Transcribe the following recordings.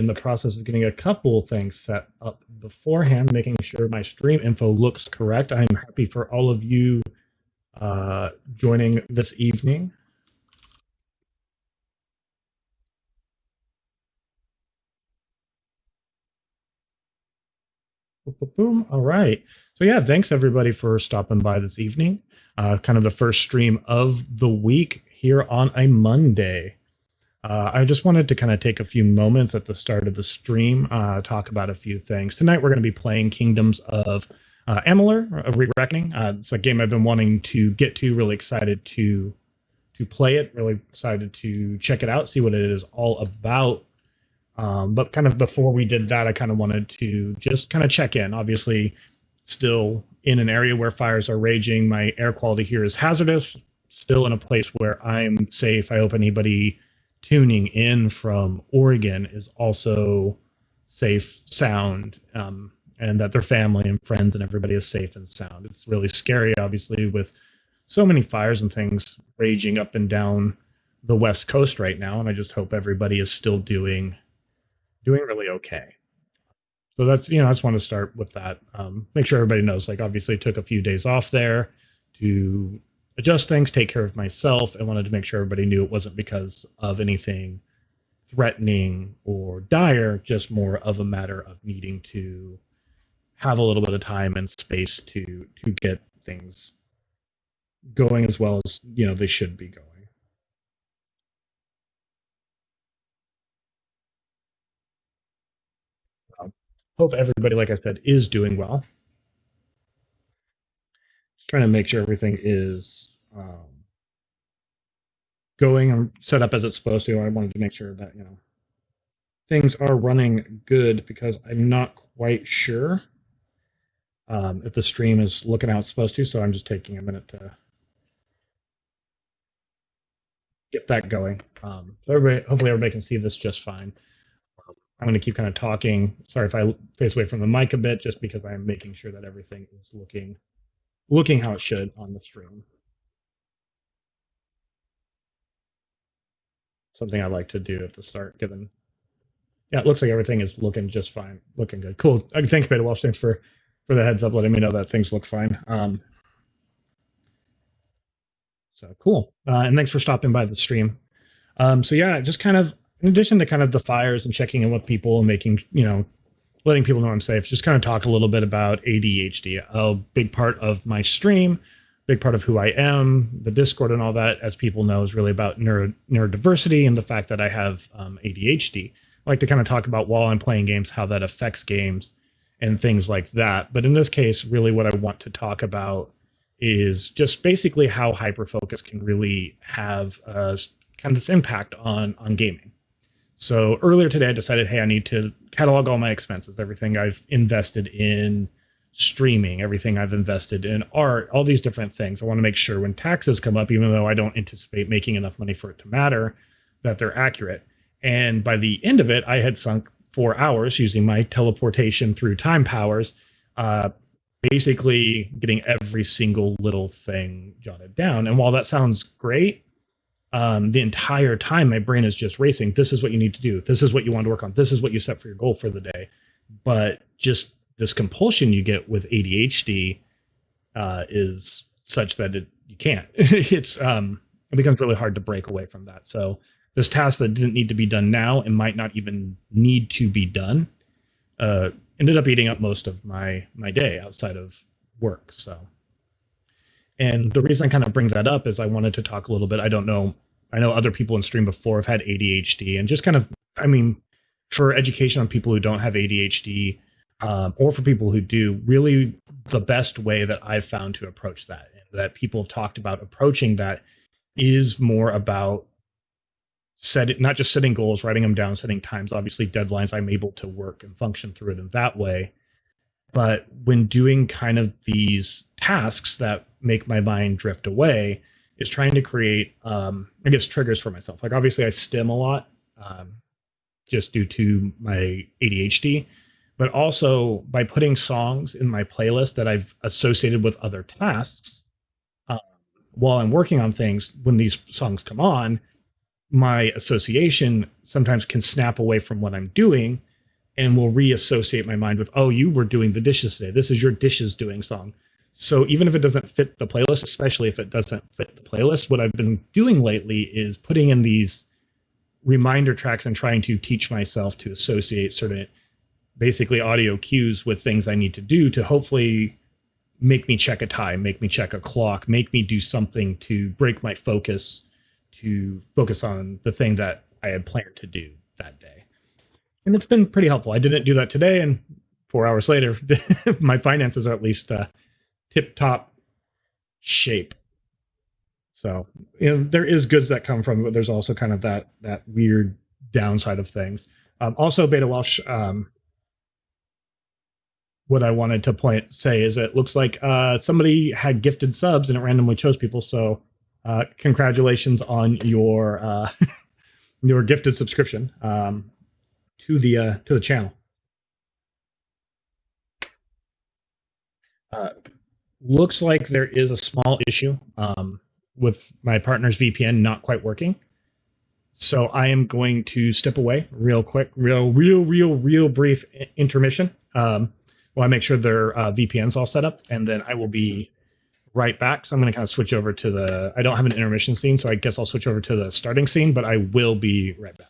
in the process of getting a couple things set up beforehand, making sure my stream info looks correct. I'm happy for all of you joining this evening. Boom. All right. So yeah, thanks everybody for stopping by this evening. Kind of the first stream of the week here on a Monday. I just wanted to kind of take a few moments at the start of the stream, talk about a few things. Tonight we're going to be playing Kingdoms of Amalur, Re-Reckoning. It's a game I've been wanting to get to. Really excited to play it. Really excited to check it out, see what it is all about. But kind of before we did that, I kind of wanted to just kind of check in. Obviously, still in an area where fires are raging. My air quality here is hazardous. Still in a place where I'm safe. I hope anybody tuning in from Oregon is also safe, sound, and that their family and friends and everybody is safe and sound. It's really scary, obviously, with so many fires and things raging up and down the West Coast right now. And I just hope everybody is still doing really okay. So that's, I just want to start with that. Make sure everybody knows, like, obviously took a few days off there to adjust things, take care of myself, and wanted to make sure everybody knew it wasn't because of anything threatening or dire, just more of a matter of needing to have a little bit of time and space to get things going as well as, they should be going. Hope everybody, like I said, is doing well. Just trying to make sure everything is going and set up as it's supposed to. I wanted to make sure that, things are running good because I'm not quite sure if the stream is looking how it's supposed to. So I'm just taking a minute to get that going. So hopefully everybody can see this just fine. I'm going to keep kind of talking. Sorry if I face away from the mic a bit, just because I'm making sure that everything is looking how it should on the stream. Something I like to do at the start, given, it looks like everything is looking just fine, looking good. Cool. Thanks, Beta Walsh. Thanks for the heads up, letting me know that things look fine. So cool. And thanks for stopping by the stream. So yeah, just kind of, in addition to kind of the fires and checking in with people and making, letting people know I'm safe, just kind of talk a little bit about ADHD. A big part of my stream, big part of who I am, the Discord and all that, as people know, is really about neurodiversity and the fact that I have ADHD. I like to kind of talk about, while I'm playing games, how that affects games and things like that. But in this case, really what I want to talk about is just basically how hyperfocus can really have kind of this impact on gaming. So earlier today, I decided, hey, I need to catalog all my expenses, everything I've invested in streaming, everything I've invested in art, all these different things. I want to make sure when taxes come up, even though I don't anticipate making enough money for it to matter, that they're accurate. And by the end of it, I had sunk 4 hours using my teleportation through time powers, basically getting every single little thing jotted down. And while that sounds great, the entire time my brain is just racing. This is what you need to do. This is what you want to work on. This is what you set for your goal for the day. But just this compulsion you get with ADHD is such that you can't. It becomes really hard to break away from that. So this task that didn't need to be done now and might not even need to be done ended up eating up most of my day outside of work. So. And the reason I kind of bring that up is I wanted to talk a little bit. I know other people in stream before have had ADHD, and just kind of, for education on people who don't have ADHD, or for people who do, really the best way that I've found to approach that, and that people have talked about approaching that, is more about not just setting goals, writing them down, setting times, obviously deadlines. I'm able to work and function through it in that way. But when doing kind of these tasks that make my mind drift away, is trying to create, triggers for myself. Like, obviously I stim a lot, just due to my ADHD, but also by putting songs in my playlist that I've associated with other tasks, while I'm working on things, when these songs come on, my association sometimes can snap away from what I'm doing and will reassociate my mind with, oh, you were doing the dishes today. This is your dishes doing song. So even if it doesn't fit the playlist, especially if it doesn't fit the playlist, what I've been doing lately is putting in these reminder tracks and trying to teach myself to associate certain basically audio cues with things I need to do to hopefully make me check a time, make me check a clock, make me do something to break my focus, to focus on the thing that I had planned to do that day. And it's been pretty helpful. I didn't do that today, and 4 hours later, my finances are at least tip top shape. So, there is goods that come from it, but there's also kind of that weird downside of things. Also, Beta Welsh, what I wanted to say is it looks like somebody had gifted subs and it randomly chose people. So, congratulations on your your gifted subscription to the channel. Looks like there is a small issue with my partner's VPN not quite working. So I am going to step away real quick, real brief intermission. While I make sure their VPN's all set up, and then I will be right back. So I'm going to kind of switch over to I don't have an intermission scene, so I guess I'll switch over to the starting scene, but I will be right back.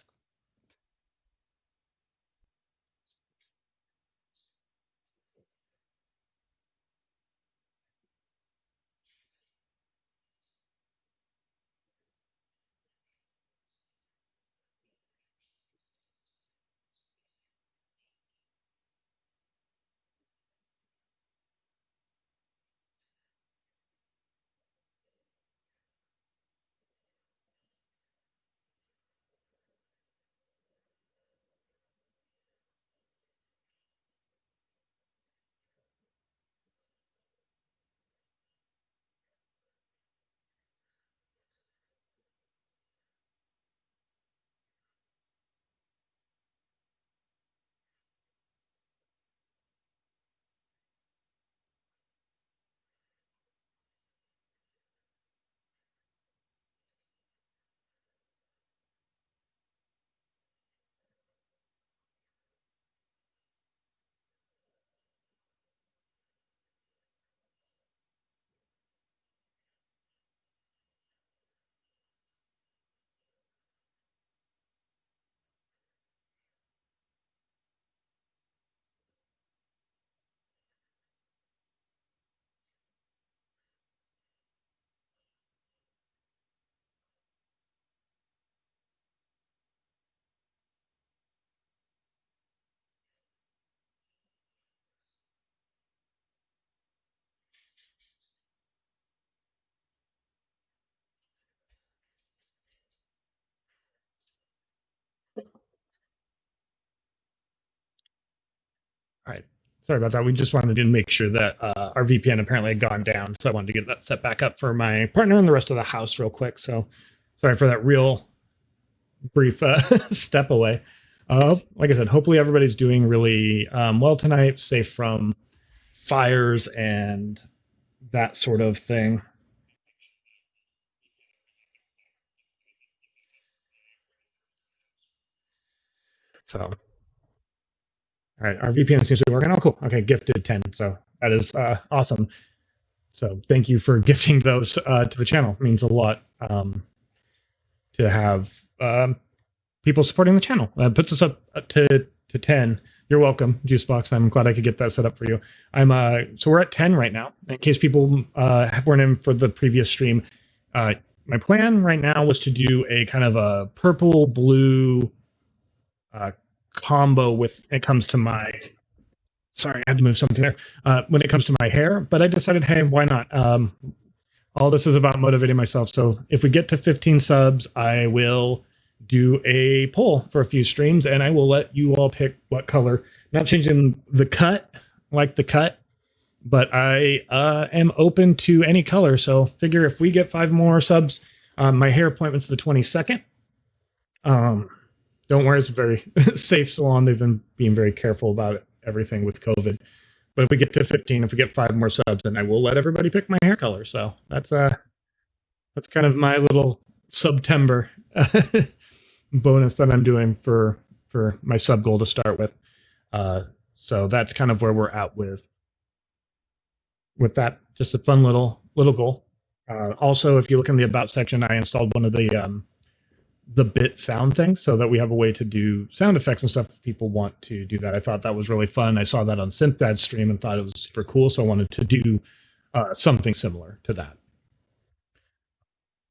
All right. Sorry about that. We just wanted to make sure that our VPN apparently had gone down. So I wanted to get that set back up for my partner and the rest of the house real quick. So sorry for that real brief step away. Like I said, hopefully everybody's doing really well tonight, safe from fires and that sort of thing. So, all right, our VPN seems to be working. Oh, cool. Okay, gifted 10. So that is awesome. So thank you for gifting those to the channel. It means a lot to have people supporting the channel. Puts us up to 10. You're welcome, Juicebox. I'm glad I could get that set up for you. So we're at 10 right now. In case people weren't in for the previous stream, my plan right now was to do a kind of a purple blue combo with it comes to my. Sorry, I had to move something there. When it comes to my hair, but I decided, hey, why not? All this is about motivating myself. So if we get to 15 subs, I will do a poll for a few streams, and I will let you all pick what color. Not changing the cut, like the cut, but I am open to any color. So figure if we get 5 more subs, my hair appointment's the 22nd. Don't worry, it's a very safe salon. They've been being very careful about everything with COVID. But if we get to 15, if we get 5 more subs, then I will let everybody pick my hair color. So that's kind of my little September. bonus that I'm doing for my sub goal to start with. Uh, so that's kind of where we're at with that. Just a fun little goal. Also, if you look in the about section, I installed one of the bit sound things so that we have a way to do sound effects and stuff if people want to do that. I thought that was really fun. I saw that on SynthGuide's stream and thought it was super cool. So I wanted to do something similar to that.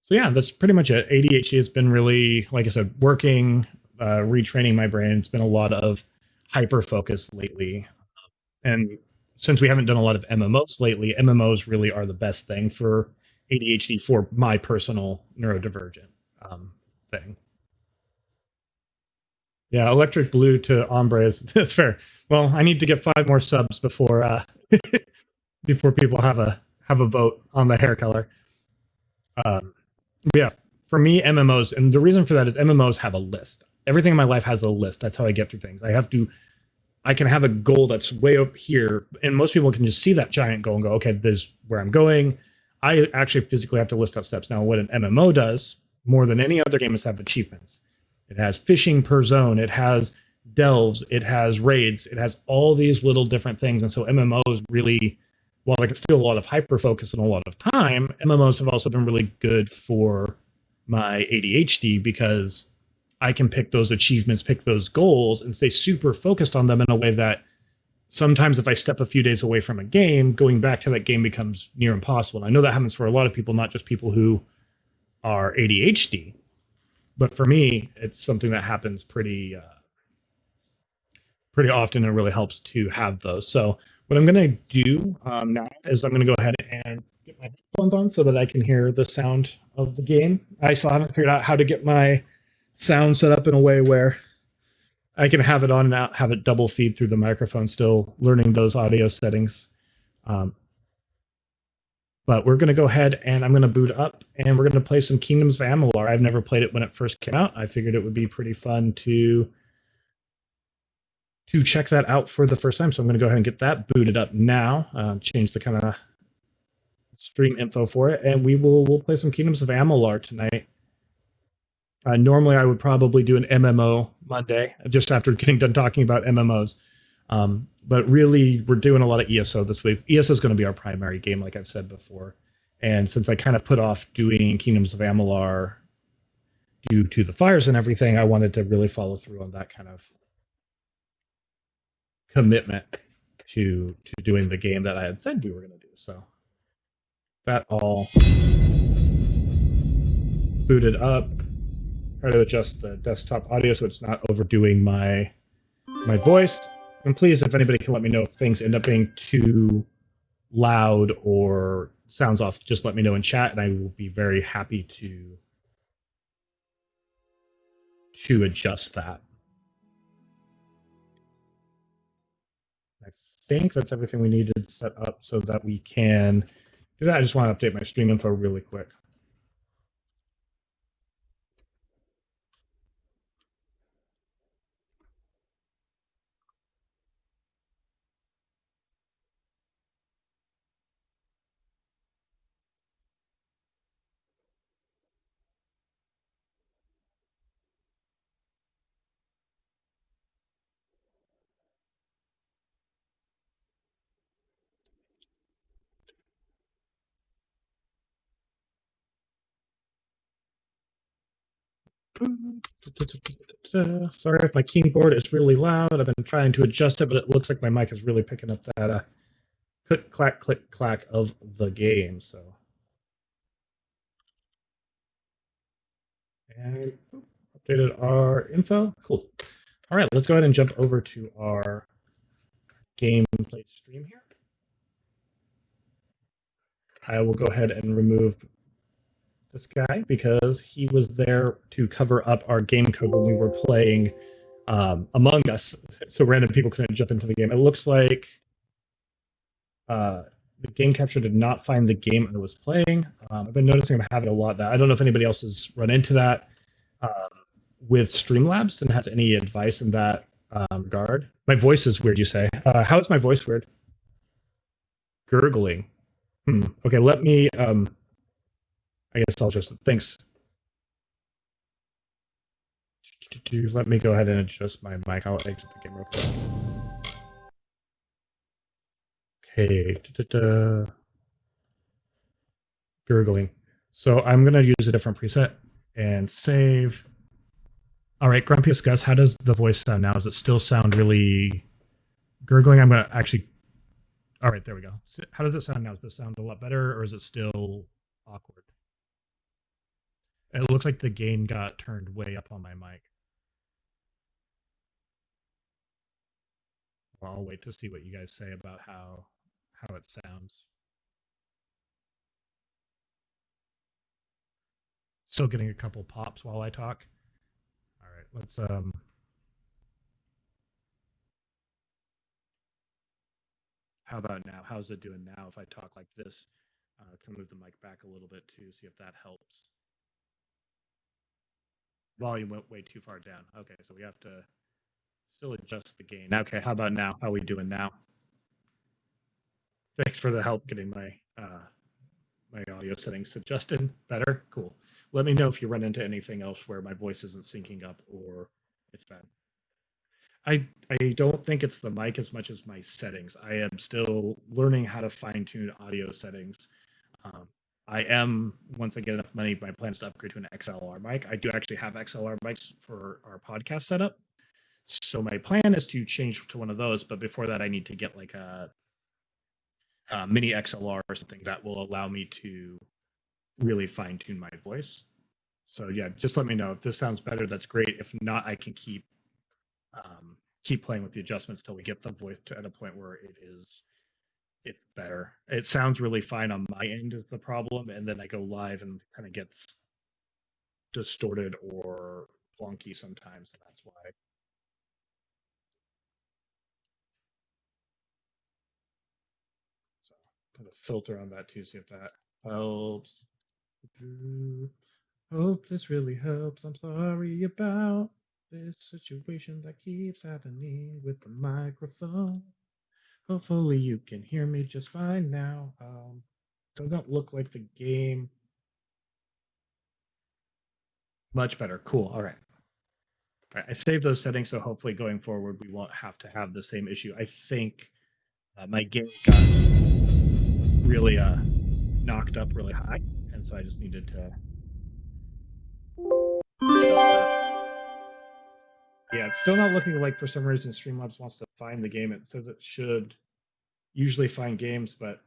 So yeah, that's pretty much it. ADHD has been really, like I said, working, retraining my brain. It's been a lot of hyper focus lately. And since we haven't done a lot of MMOs lately, MMOs really are the best thing for ADHD for my personal neurodivergent thing. Yeah, electric blue to ombre is that's fair. Well, I need to get 5 more subs before before people have a vote on the hair color. Um, yeah, for me, MMOs, and the reason for that is MMOs have a list. Everything in my life has a list. That's how I get through things. I can have a goal that's way up here, and most people can just see that giant goal and go, okay, this is where I'm going. I actually physically have to list out steps. Now, what an MMO does more than any other game is have achievements. It has fishing per zone. It has delves. It has raids. It has all these little different things. And so MMOs really, while they can steal a lot of hyper focus and a lot of time, MMOs have also been really good for my ADHD because I can pick those achievements, pick those goals, and stay super focused on them in a way that sometimes if I step a few days away from a game, going back to that game becomes near impossible. And I know that happens for a lot of people, not just people who are ADHD. But for me, it's something that happens pretty often and really helps to have those. So what I'm going to do now is I'm going to go ahead and get my headphones on so that I can hear the sound of the game. I still haven't figured out how to get my sound set up in a way where I can have it on and out, have it double feed through the microphone, still learning those audio settings. Um, but we're going to go ahead and I'm going to boot up and we're going to play some Kingdoms of Amalur. I've never played it when it first came out. I figured it would be pretty fun to check that out for the first time. So I'm going to go ahead and get that booted up now, change the kind of stream info for it, and we'll play some Kingdoms of Amalur tonight. Normally, I would probably do an MMO Monday just after getting done talking about MMOs. But really, we're doing a lot of ESO this week. ESO is going to be our primary game, like I've said before. And since I kind of put off doing Kingdoms of Amalur due to the fires and everything, I wanted to really follow through on that kind of commitment to doing the game that I had said we were going to do. So that all booted up. Try to adjust the desktop audio so it's not overdoing my voice. And please, if anybody can let me know if things end up being too loud or sounds off, just let me know in chat, and I will be very happy to adjust that. I think that's everything we needed set up so that we can do that. I just want to update my stream info really quick. Sorry if my keyboard is really loud. I've been trying to adjust it, but it looks like my mic is really picking up that click clack of the game. So, and updated our info. Cool. All right, let's go ahead and jump over to our gameplay stream here. I will go ahead and remove this guy because he was there to cover up our game code when we were playing Among Us, so random people couldn't jump into the game. It looks like the game capture did not find the game I was playing. I've been noticing I'm having a lot of that. I don't know if anybody else has run into that with Streamlabs and has any advice in that regard. My voice is weird, you say. How is my voice weird? Gurgling. Okay, let me I guess I'll just thanks. Let me go ahead and adjust my mic. I'll exit the game real quick. Okay. Gurgling. So I'm going to use a different preset and save. All right, Grumpiest Gus, how does the voice sound now? Does it still sound really gurgling? I'm going to actually. All right, there we go. How does it sound now? Does it sound a lot better or is it still awkward? It looks like the gain got turned way up on my mic. Well, I'll wait to see what you guys say about how it sounds. Still getting a couple pops while I talk. All right, let's. How about now? How's it doing now? If I talk like this, can move the mic back a little bit too. See if that helps. Volume went way too far down. Okay, so we have to still adjust the gain. Okay, how about now? How are we doing now? Thanks for the help getting my audio settings adjusted. Better? Cool. Let me know if you run into anything else where my voice isn't syncing up or it's bad. I don't think it's the mic as much as my settings. I am still learning how to fine tune audio settings. Um, I am, once I get enough money, my plan is to upgrade to an XLR mic. I do actually have XLR mics for our podcast setup. So my plan is to change to one of those. But before that, I need to get like a mini XLR or something that will allow me to really fine tune my voice. So yeah, just let me know if this sounds better. That's great. If not, I can keep playing with the adjustments till we get the voice to at a point where it's better. It sounds really fine on my end is the problem, and then I go live and kind of gets distorted or wonky sometimes, and that's why. So put a filter on that too, see if that helps. Hope this really helps. I'm sorry about this situation that keeps happening with the microphone. Hopefully you can hear me just fine now. Doesn't look like the game. Much better. Cool. All right. All right. I saved those settings, so hopefully going forward we won't have to have the same issue. I think my game got really knocked up really high, and so I just needed to. Yeah, it's still not looking like for some reason Streamlabs wants to find the game. It says it should usually find games, but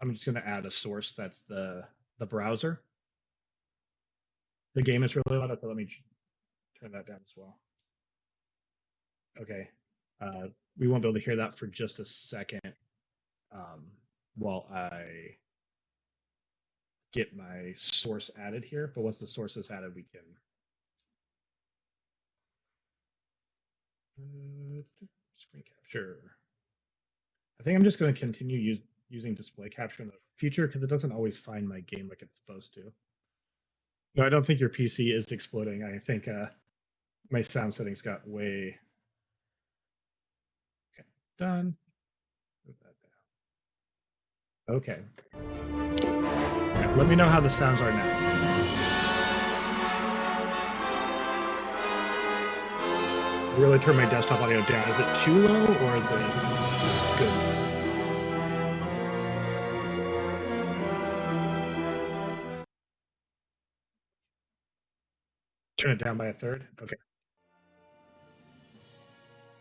I'm just going to add a source that's the browser. The game is really loud. Okay, let me turn that down as well. Okay. We won't be able to hear that for just a second while I get my source added here. But once the source is added, we can. Screen capture. I think I'm just going to continue using display capture in the future because it doesn't always find my game like it's supposed to. No, I don't think your PC is exploding. I think my sound settings got way. Okay, done. Move that down. Okay. Right, let me know how the sounds are now. Really turn my desktop audio down. Is it too low or is it good? Turn it down by a third. Okay.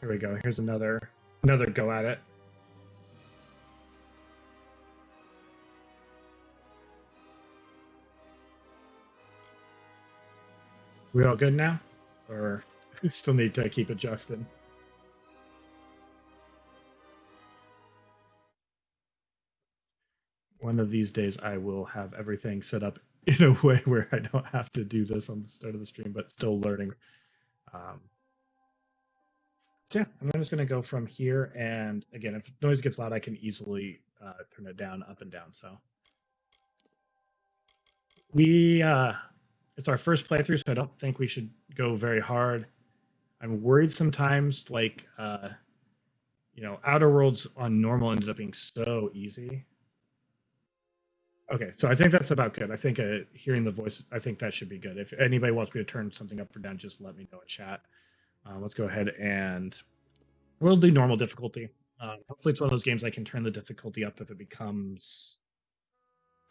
Here we go. Here's another go at it. We all good now? Or still need to keep adjusting? One of these days I will have everything set up in a way where I don't have to do this on the start of the stream, but still learning. So yeah, I'm just going to go from here. And again, if noise gets loud, I can easily turn it down, up and down. So it's our first playthrough, so I don't think we should go very hard. I'm worried sometimes, like, Outer Worlds on normal ended up being so easy. Okay, so I think that's about good. I think hearing the voice, I think that should be good. If anybody wants me to turn something up or down, just let me know in chat. Let's go ahead and we'll do normal difficulty. Hopefully, it's one of those games I can turn the difficulty up if it becomes.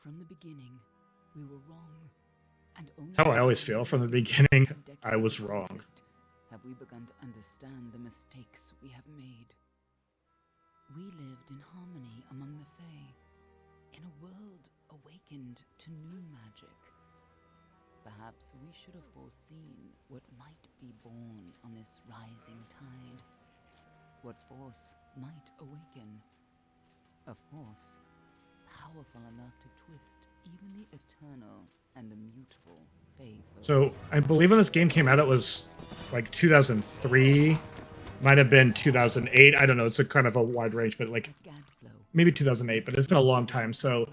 From the beginning, we were wrong, and only That's how I always feel. From the beginning, I was wrong. Have we begun to understand the mistakes we have made? We lived in harmony among the Fae, in a world awakened to new magic. Perhaps we should have foreseen what might be born on this rising tide. What force might awaken? A force powerful enough to twist even the eternal and immutable Fae. So I believe when this game came out, it was like 2003, might have been 2008. I don't know. It's a kind of a wide range, but like maybe 2008. But it's been a long time. So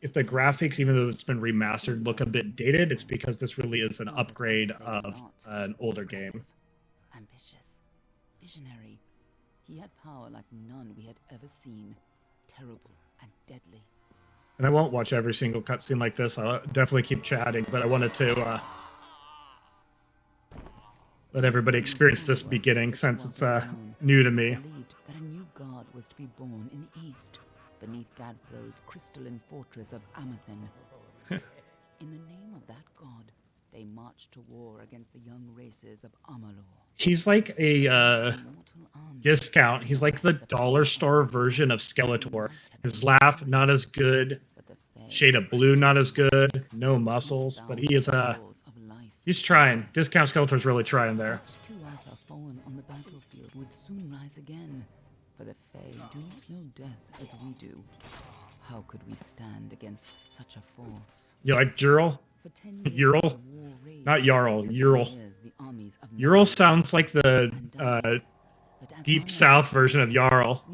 if the graphics, even though it's been remastered, look a bit dated, it's because this really is an upgrade of an older game. Ambitious, visionary, he had power like none we had ever seen. Terrible and deadly. And I won't watch every single cutscene like this. I'll definitely keep chatting, but I wanted to let everybody experience this beginning since it's new to me. Believed that a new god was to be born in the east, beneath Gadflow's crystalline fortress of Amathen. In the name of that god, they marched to war against the young races of Amalur. He's like a discount. He's like the dollar store version of Skeletor. His laugh, not as good. Shade of blue, not as good. No muscles, but he is he's trying. Discount Skeletor's really trying there. To us are fallen on the battlefield would soon rise again, for the Fae do not know death as we do. How could we stand against such a force? You like Jurl? Ural? Not Jarl, Ural. Ural sounds like the deep south version of Jarl.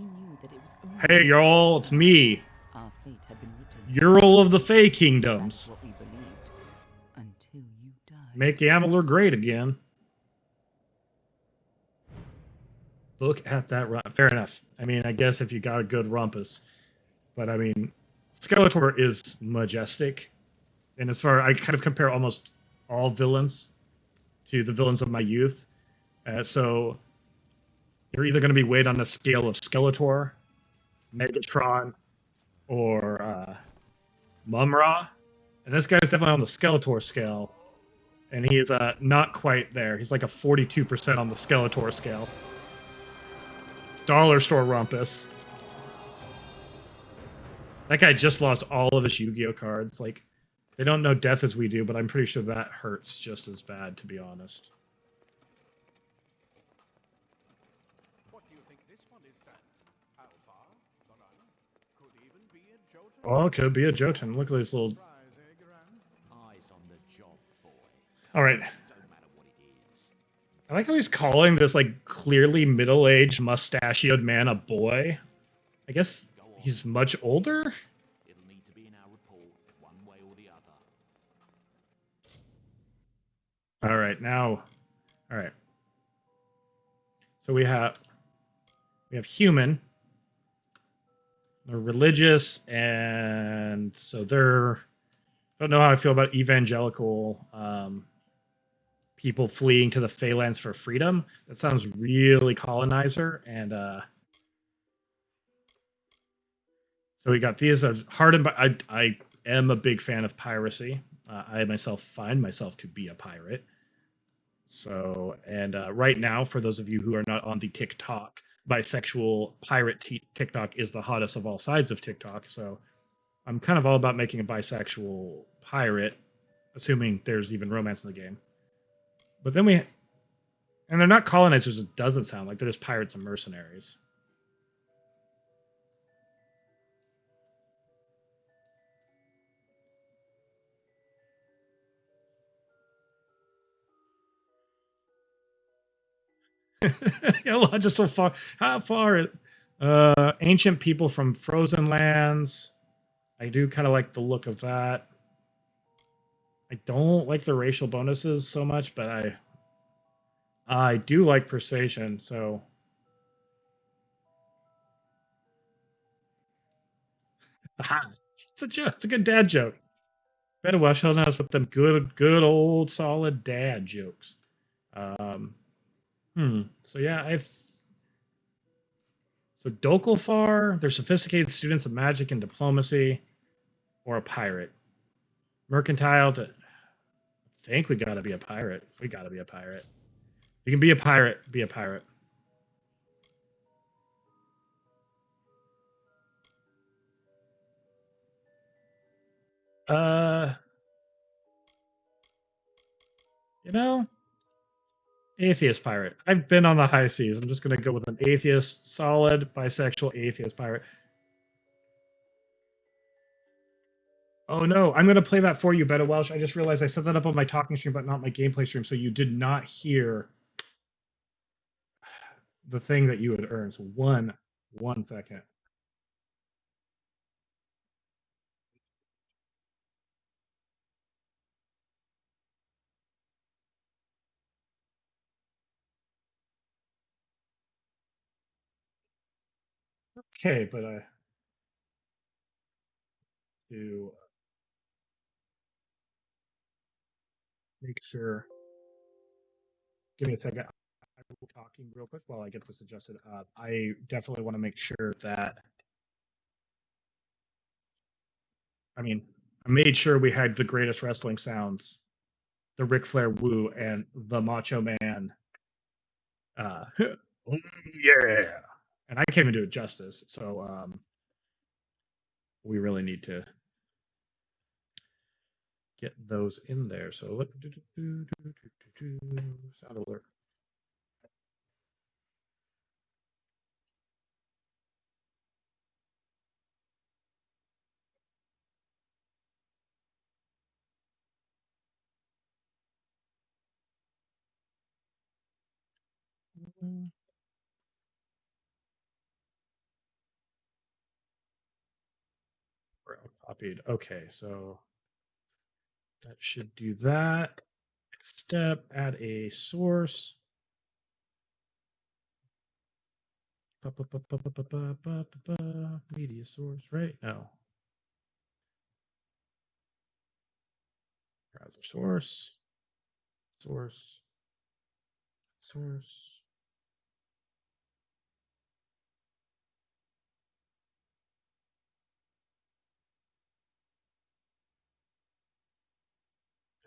Hey, Jarl, it's me. Ural of the Fae Kingdoms. Make Amalur great again. Look at that rump. Fair enough. I mean, I guess if you got a good rumpus. But I mean, Skeletor is majestic. And as far, I kind of compare almost all villains to the villains of my youth. So you're either going to be weighed on a scale of Skeletor, Megatron, or Mumra. And this guy's definitely on the Skeletor scale. And he is not quite there. He's like a 42% on the Skeletor scale. Dollar store rumpus. That guy just lost all of his Yu-Gi-Oh cards. Like, they don't know death as we do, but I'm pretty sure that hurts just as bad, to be honest. What do you think this one is then? Alpha? Could even be a Jotun? Oh, it could be a Jotun. Look at this little... Eyes on the job, boy. All right. I like how he's calling this, like, clearly middle-aged, mustachioed man a boy. I guess he's much older? It'll need to be in our report, one way or the other. All right, now... All right. So we have human. They're religious, and so they're... I don't know how I feel about evangelical people fleeing to the Phalanx for freedom. That sounds really colonizer, and so we got these as hardened. I am a big fan of piracy. I myself find myself to be a pirate. So, and right now, for those of you who are not on the TikTok, bisexual pirate TikTok is the hottest of all sides of TikTok. So, I'm kind of all about making a bisexual pirate, assuming there's even romance in the game. But then and they're not colonizers, it doesn't sound like. They're just pirates and mercenaries. Yeah, just so far. How far? Ancient people from frozen lands. I do kind of like the look of that. I don't like the racial bonuses so much, but I do like persuasion, so aha. It's a joke. It's a good dad joke. Better watch Hell House with them good old solid dad jokes. Um, So yeah, so Dokelfar. They're sophisticated students of magic and diplomacy, or a pirate. Mercantile. I think we gotta be a pirate. We gotta be a pirate. You can be a pirate. Be a pirate. Uh, you know, atheist pirate. I've been on the high seas. I'm just gonna go with an atheist, solid bisexual atheist pirate. Oh no, I'm gonna play that for you, Betta Welsh. I just realized I set that up on my talking stream, but not my gameplay stream, so you did not hear the thing that you had earned. So one second. Okay, but I do make sure. Give me a second. I'm talking real quick while I get this adjusted up. I definitely want to make sure that. I mean, I made sure we had the greatest wrestling sounds, the Ric Flair woo and the Macho Man. Yeah, and I can't even do it justice. So we really need to get those in there. So look, sound alert. Copied. Okay, so that should do that. Next step, add a source. Media source, right? No. Browser source. Source. Source.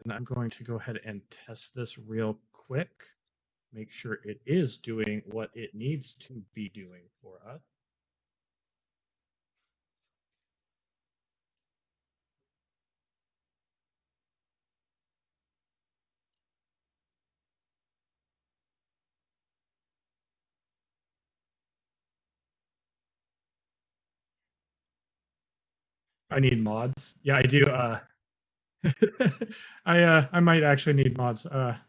And I'm going to go ahead and test this real quick. Make sure it is doing what it needs to be doing for us. I need mods. Yeah, I do. I might actually need mods. Fair.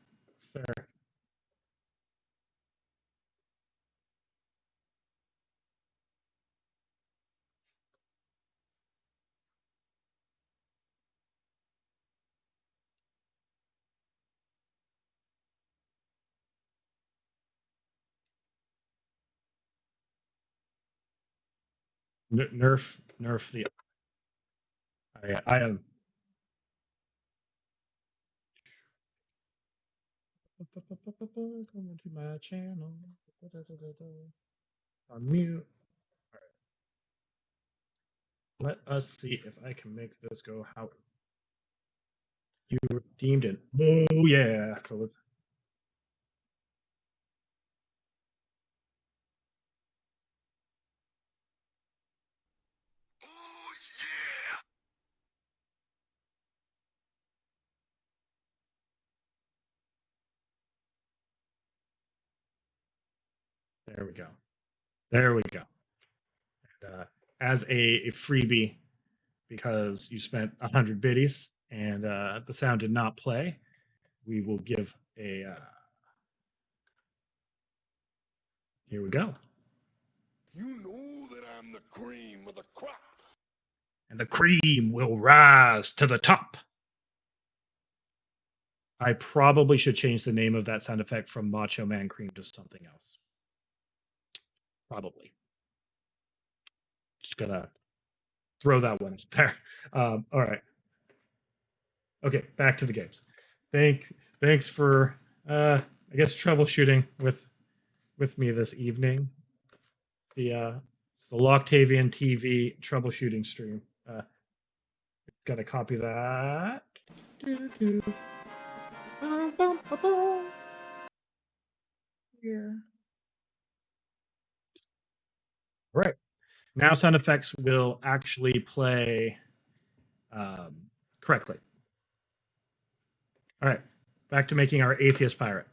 Nerf the. I am. Coming to my channel. Unmute. Let us see if I can make this go how you deemed it. Oh yeah. So let's. Oh, yeah! There we go. There we go. And, as a freebie, because you spent 100 biddies and the sound did not play, we will give a. Here we go. You know that I'm the cream of the crop. And the cream will rise to the top. I probably should change the name of that sound effect from Macho Man Cream to something else. Probably. Just gonna throw that one there. All right. Okay, back to the games. Thanks for I guess troubleshooting with me this evening. It's the Loctavian TV troubleshooting stream. Gotta copy that. Here. All right. Now sound effects will actually play correctly. All right. Back to making our atheist pirate.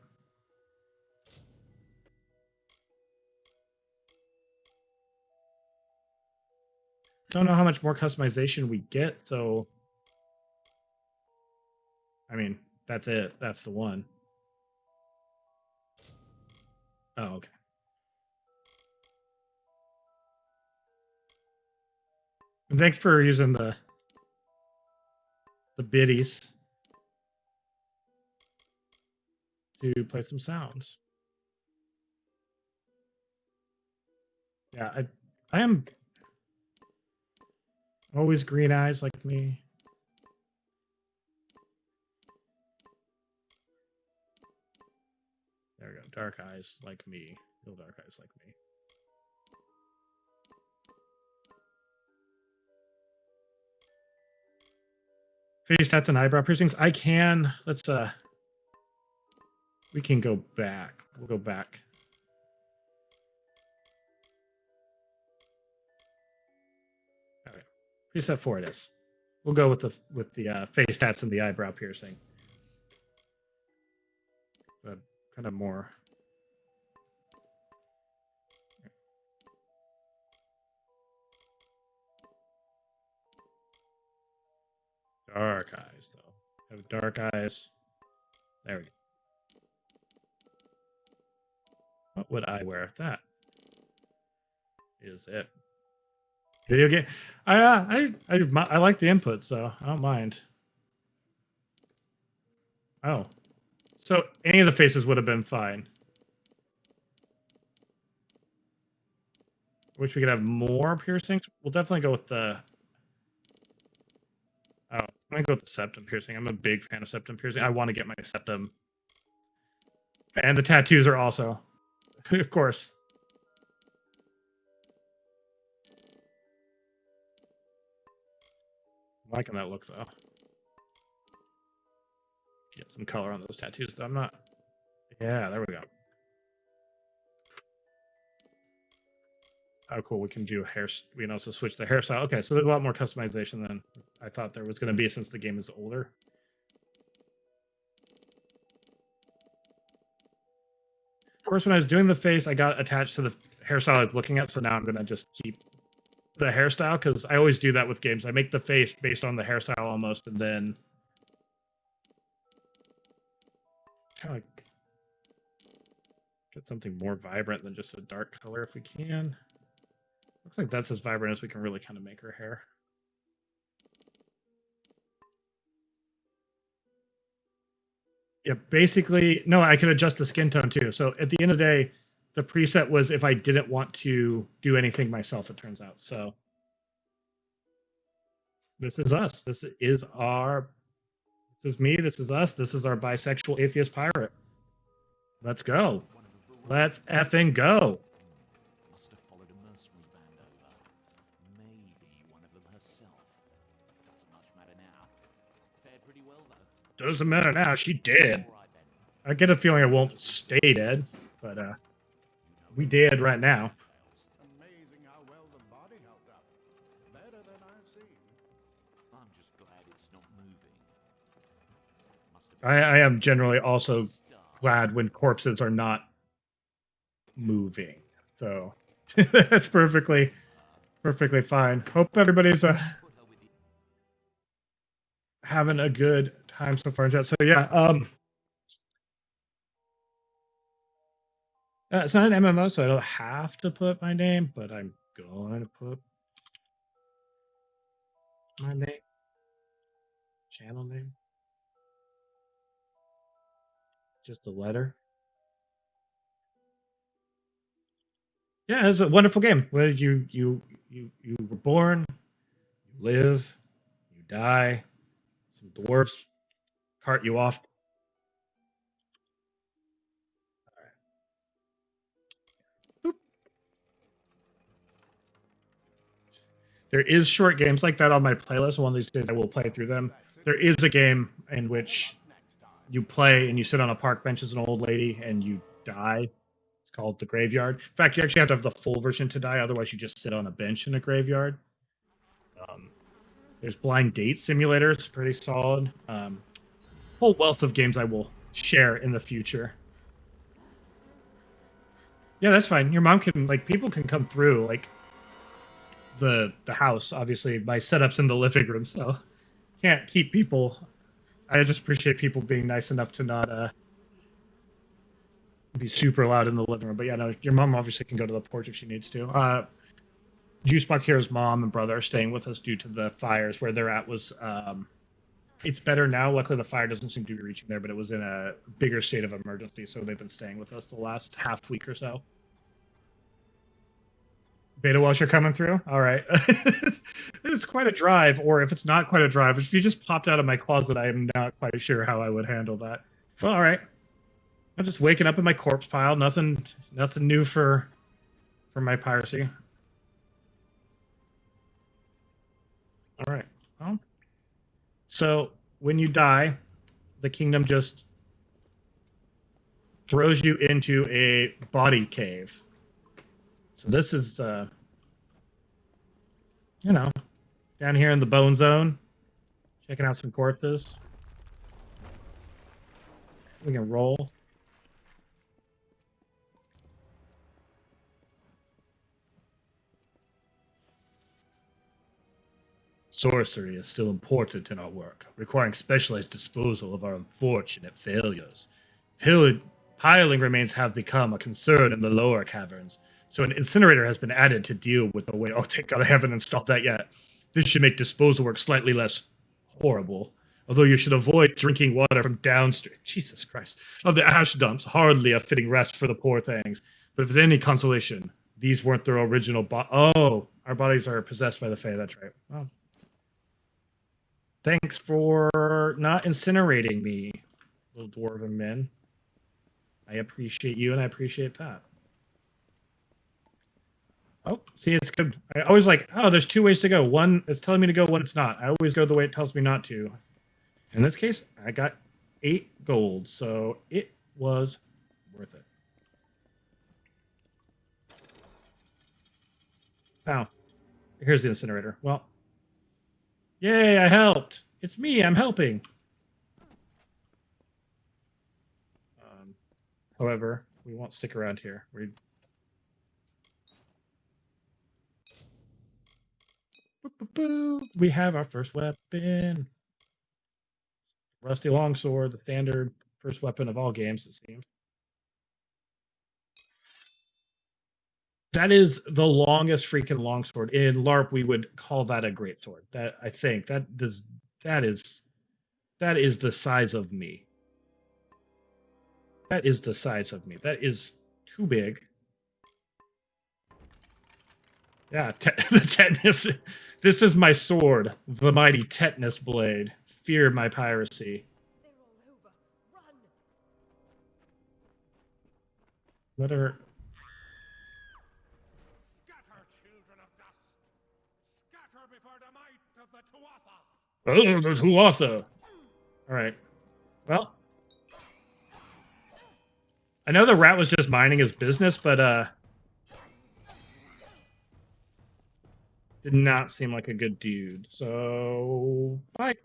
Don't know how much more customization we get, so I mean, that's it. That's the one. Oh, okay. And thanks for using the biddies to play some sounds. Yeah, I am always green eyes like me. There we go. Dark eyes like me. Real dark eyes like me. Face tats and eyebrow piercings. I can. Let's we can go back. We'll go back. All right. Preset 4 it is. We'll go with the face tats and the eyebrow piercing. But kind of more. Dark eyes, though. Have dark eyes. There we go. What would I wear? That is it. Video game. I like the input, so I don't mind. Oh, so any of the faces would have been fine. Wish we could have more piercings. We'll definitely go with the. Oh, I'm gonna go with the septum piercing. I'm a big fan of septum piercing. I want to get my septum, and the tattoos are also, of course. I'm liking that look though. Get some color on those tattoos. Though I'm not. Yeah, there we go. Oh, cool. We can do hair. We can also switch the hairstyle. Okay, so there's a lot more customization than I thought there was going to be since the game is older. Of course, when I was doing the face, I got attached to the hairstyle I was looking at, so now I'm going to just keep the hairstyle because I always do that with games. I make the face based on the hairstyle almost, and then kind of get something more vibrant than just a dark color if we can. Looks like that's as vibrant as we can really kind of make her hair. Yeah, basically, no, I can adjust the skin tone too. So at the end of the day, the preset was if I didn't want to do anything myself, it turns out. So this is us. This is me. This is us. This is our bisexual atheist pirate. Let's go. Let's effing go. Must have followed a mercenary band over. Maybe one of them herself. Doesn't much matter now. Fared pretty well though. Doesn't matter now. She dead. All right then. I get a feeling I won't stay dead, but we dead right now. Amazing how well the body held up. Better than I've seen. I'm just glad it's not moving. Must have been I am generally also glad when corpses are not moving. So that's perfectly fine. Hope everybody's having a good time so far in chat. So yeah, it's not an MMO, so I don't have to put my name, but I'm going to put my name, channel name, just a letter. Yeah, it's a wonderful game. Where you were born live, you die, some dwarves cart you off. There is short games like that on my playlist. One of these days I will play through them. There is a game in which you play and you sit on a park bench as an old lady and you die. It's called The Graveyard. In fact, you actually have to have the full version to die. Otherwise, you just sit on a bench in a graveyard. There's Blind Date Simulator. It's pretty solid. Whole wealth of games I will share in the future. Yeah, that's fine. Your mom can, like, people can come through, like, the house. Obviously, my setup's in the living room, so can't keep people. I just appreciate people being nice enough to not be super loud in the living room. But yeah, no, your mom obviously can go to the porch if she needs to. Juice Hero's mom and brother are staying with us due to the fires. Where they're at was it's better now. Luckily, the fire doesn't seem to be reaching there, but it was in a bigger state of emergency, so they've been staying with us the last half week or so. Beta Welsh, you're coming through? All right. It's quite a drive, or if it's not quite a drive, if you just popped out of my closet, I am not quite sure how I would handle that. Well, all right. I'm just waking up in my corpse pile. Nothing new for my piracy. All right. Well, so when you die, the kingdom just throws you into a body cave. So this is, down here in the bone zone, checking out some corpses. We can roll. Sorcery is still important in our work, requiring specialized disposal of our unfortunate failures. Piling remains have become a concern in the lower caverns, so an incinerator has been added to deal with the way. Oh, thank God I haven't installed that yet. This should make disposal work slightly less horrible, although you should avoid drinking water from downstream. Jesus Christ. Of the ash dumps, hardly a fitting rest for the poor things. But if there's any consolation, these weren't their original Oh, our bodies are possessed by the Fae, that's right. Oh. Thanks for not incinerating me, little dwarven men. I appreciate you, and I appreciate that. Oh, see, it's good. I always like, oh, there's two ways to go. One, it's telling me to go, one, it's not. I always go the way it tells me not to. In this case, I got 8 gold, so it was worth it. Now, here's the incinerator. Well, yay, I helped. It's me, I'm helping. However, we won't stick around here. We have our first weapon. Rusty longsword, the standard first weapon of all games, it seems. That is the longest freaking longsword. In LARP, we would call that a greatsword. That I think that is the size of me. That is the size of me. That is too big. Yeah, the tetanus. This is my sword, the mighty tetanus blade. Fear my piracy. They're all over. Run! Let her. Scatter, children of dust! Scatter before the might of the Tuatha! Oh, there's Huatha. All right. Well, I know the rat was just minding his business, but did not seem like a good dude. So, bye.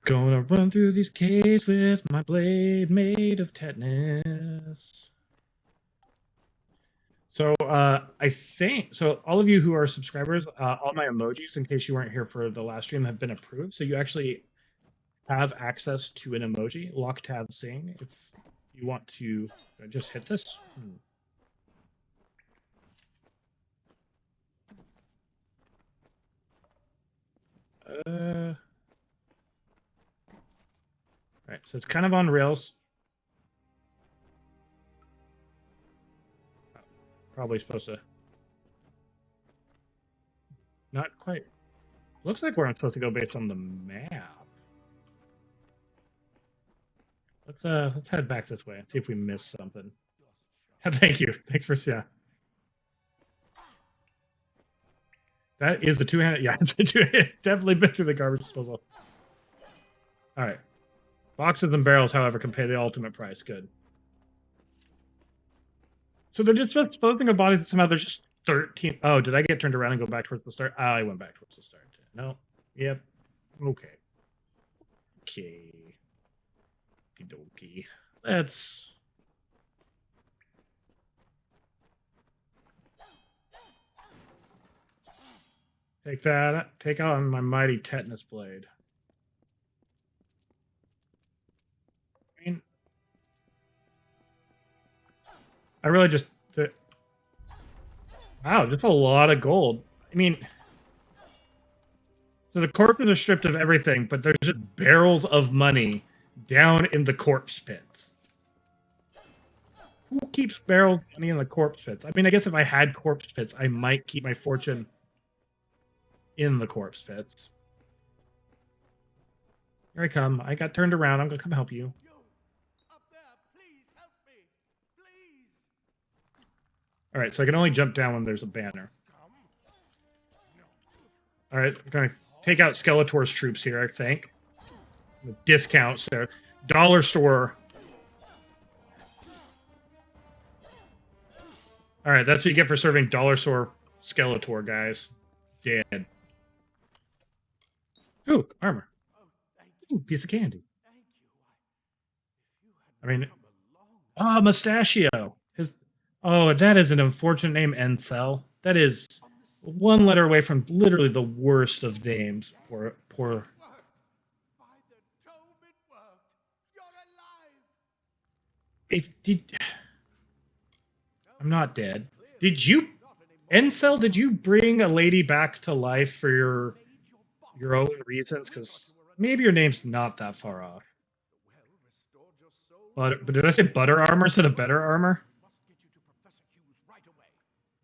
Gonna run through these caves with my blade made of tetanus. So, I think, so all of you who are subscribers, all my emojis, in case you weren't here for the last stream, have been approved. So you actually have access to an emoji, Loctav Sing, if you want to just hit this. All right, so it's kind of on rails. Probably supposed to. Not quite. Looks like we're supposed to go based on the map. Let's head back this way and see if we missed something. Thank you. Thanks for yeah. That is the two-handed. Yeah, it's definitely been through the garbage disposal. All right. Boxes and barrels, however, can pay the ultimate price. Good. So they're just disposing of bodies somehow. There's just 13. Oh, did I get turned around and go back towards the start? Oh, I went back towards the start. No. Yep. Okay. Okay. Okie. Let's. Take that. Take out my mighty tetanus blade. I mean, I really just. Wow, just a lot of gold. I mean, so the corpses are stripped of everything, but there's just barrels of money down in the corpse pits. Who keeps barrels of money in the corpse pits? I mean, I guess if I had corpse pits, I might keep my fortune in the corpse pits. Here I come. I got turned around. I'm going to come help you. You! Up there! Please help me! Please! All right, so I can only jump down when there's a banner. Come! No. All right, I'm going to take out Skeletor's troops here, I think. The discounts there. Dollar store. All right, that's what you get for serving dollar store Skeletor, guys. Dead. Ooh, armor. Oh, thank you. Ooh, piece of candy. Thank you. If you I mean, hadn't come along, Mustachio. That is an unfortunate name, Encel. That is one letter away from literally the worst of names. Poor. it worked. By the tome, it worked. You're alive. I'm not dead. Did you, Encel? Did you bring a lady back to life for your own reasons? Because maybe your name's not that far off. Well restored your soul. But did I say butter armor instead of better armor? Must get you to Professor Hughes right away.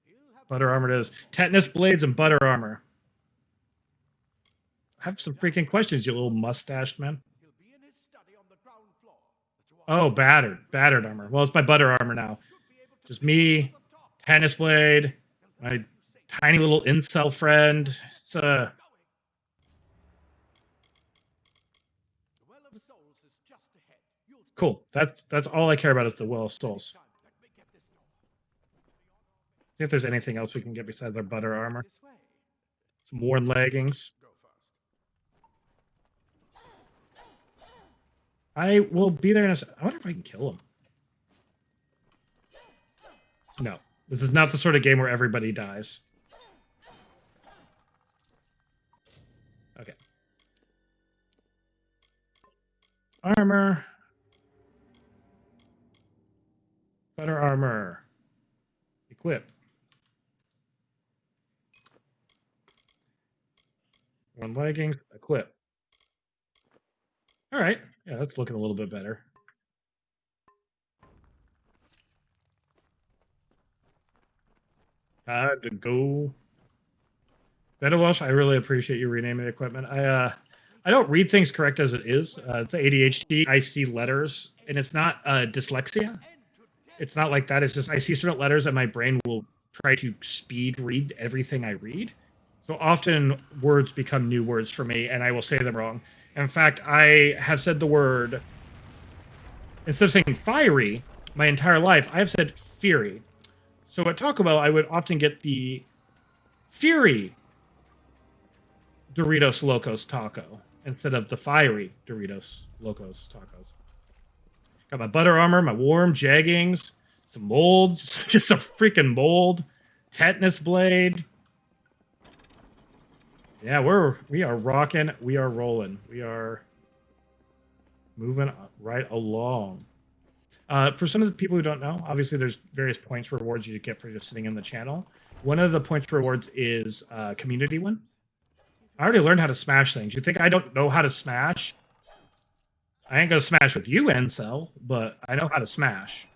He'll have Butter armor it is. Tetanus blades and butter armor. I have some freaking questions, you little mustached man. He'll be in his study on the ground floor. The two Oh, battered armor. Well, it's my butter armor now. should be able to Just me, tennis blade, my tiny little incel friend. It's The Well of Souls is just ahead. You'll cool. That's all I care about is the Well of Souls. time. Let me get this door. See if there's anything else we can get besides our butter armor. This way. Some worn leggings. Go first. I will be there in a I wonder if I can kill him. No. This is not the sort of game where everybody dies. Okay. Armor. Better armor. Equip. One leggings. Equip. All right. Yeah, that's looking a little bit better. Time to go. Beta Welsh, I really appreciate you renaming the equipment. I don't read things correct as it is. It's the ADHD. I see letters, and it's not dyslexia. It's not like that. It's just I see certain letters, and my brain will try to speed read everything I read. So often words become new words for me, and I will say them wrong. In fact, I have said the word instead of saying fiery my entire life. I have said fury. So at Taco Bell, I would often get the Fury Doritos Locos Taco instead of the Fiery Doritos Locos Tacos. Got my butter armor, my warm jeggings, some mold, just a freaking mold, tetanus blade. Yeah, we are rocking, we are rolling, we are moving right along. For some of the people who don't know, obviously there's various points rewards you get for just sitting in the channel. One of the points rewards is community one. I already learned how to smash things. You think I don't know how to smash? I ain't gonna smash with you, Encel, but I know how to smash.